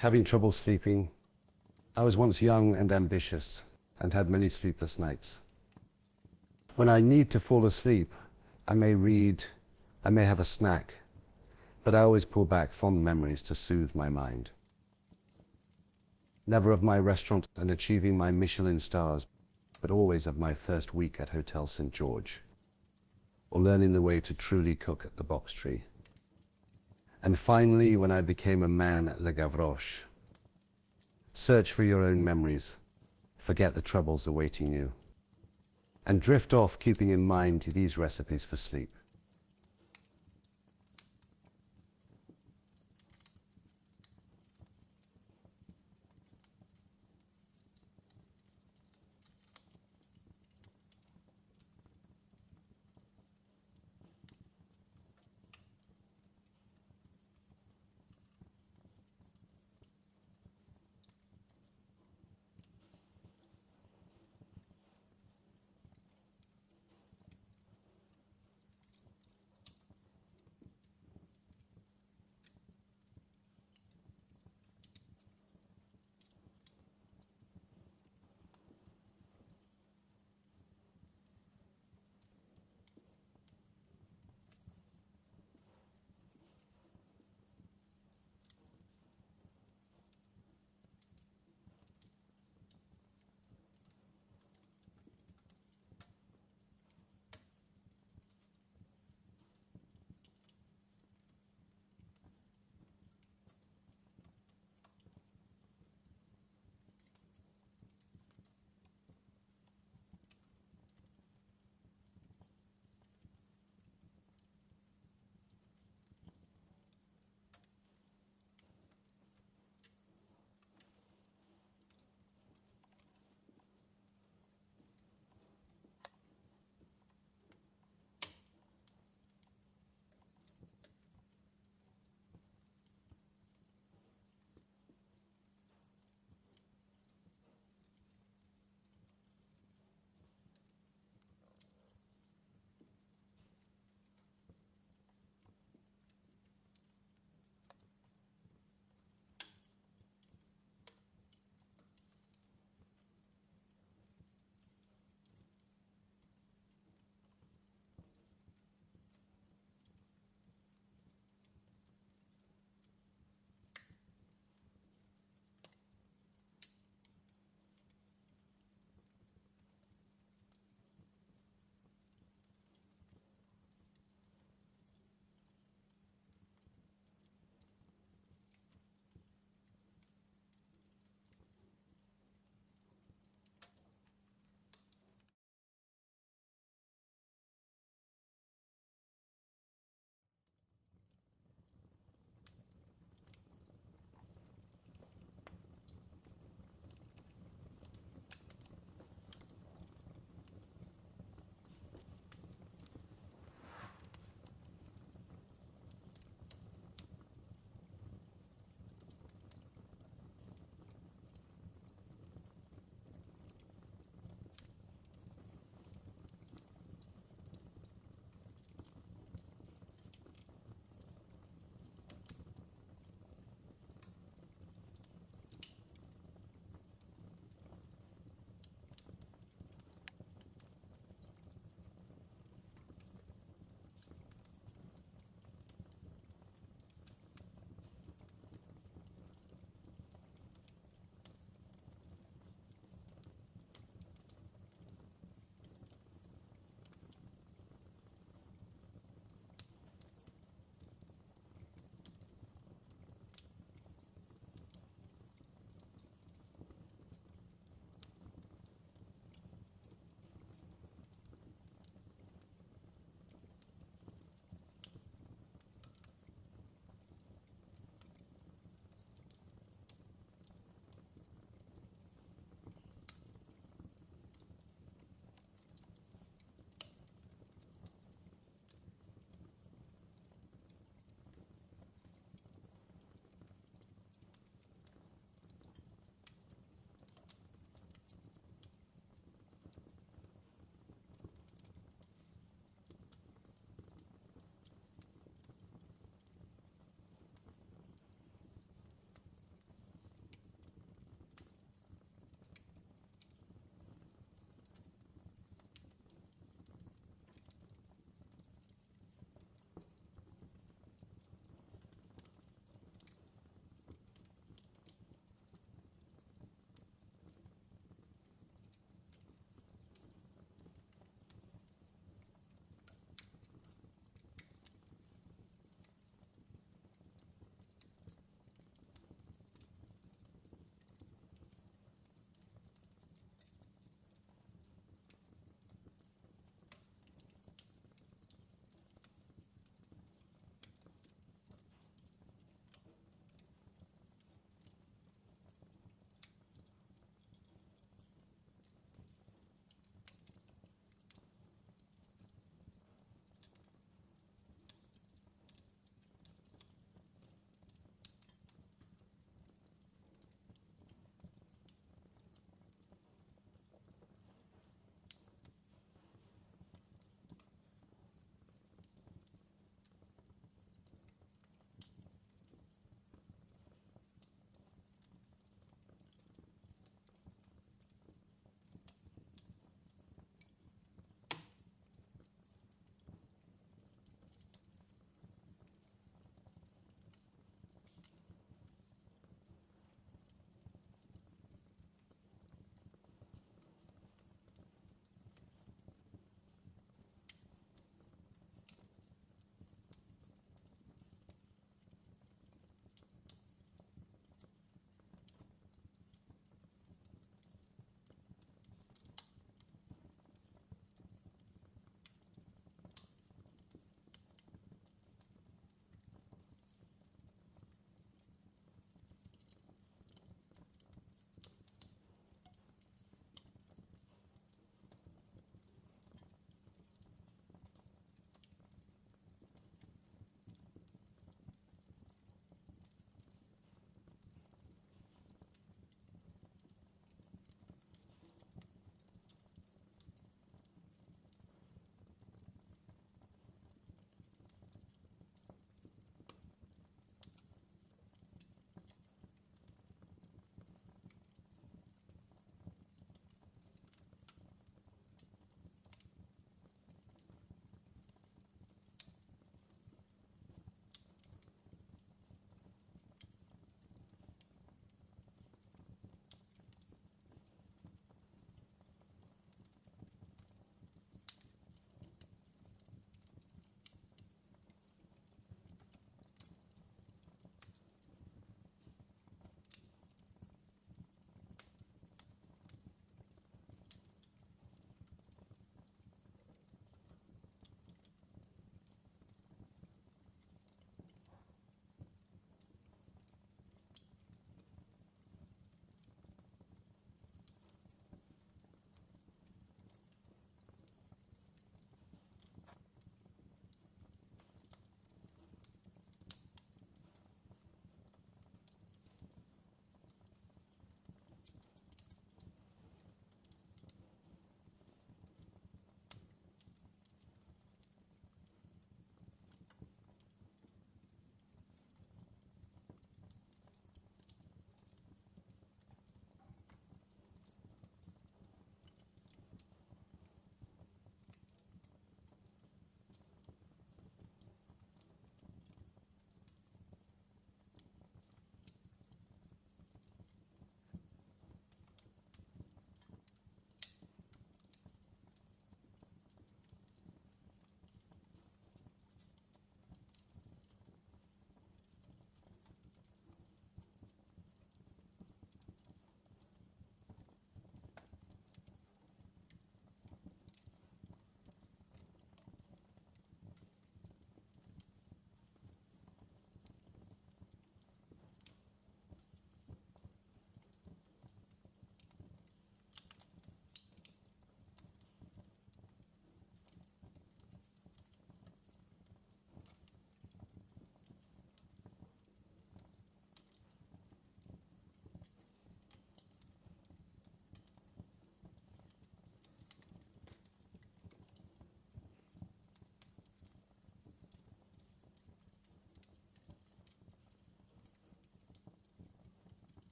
Having trouble sleeping. I was once young and ambitious and had many sleepless nights. When I need to fall asleep, I may read, I may have a snack, but I always pull back fond memories to soothe my mind. Never of my restaurant and achieving my Michelin stars, but always of my first week at Hotel St. George, or learning the way to truly cook at the Box Tree. And finally, when I became a man at Le Gavroche. Search for your own memories, forget the troubles awaiting you, and drift off keeping in mind these recipes for sleep.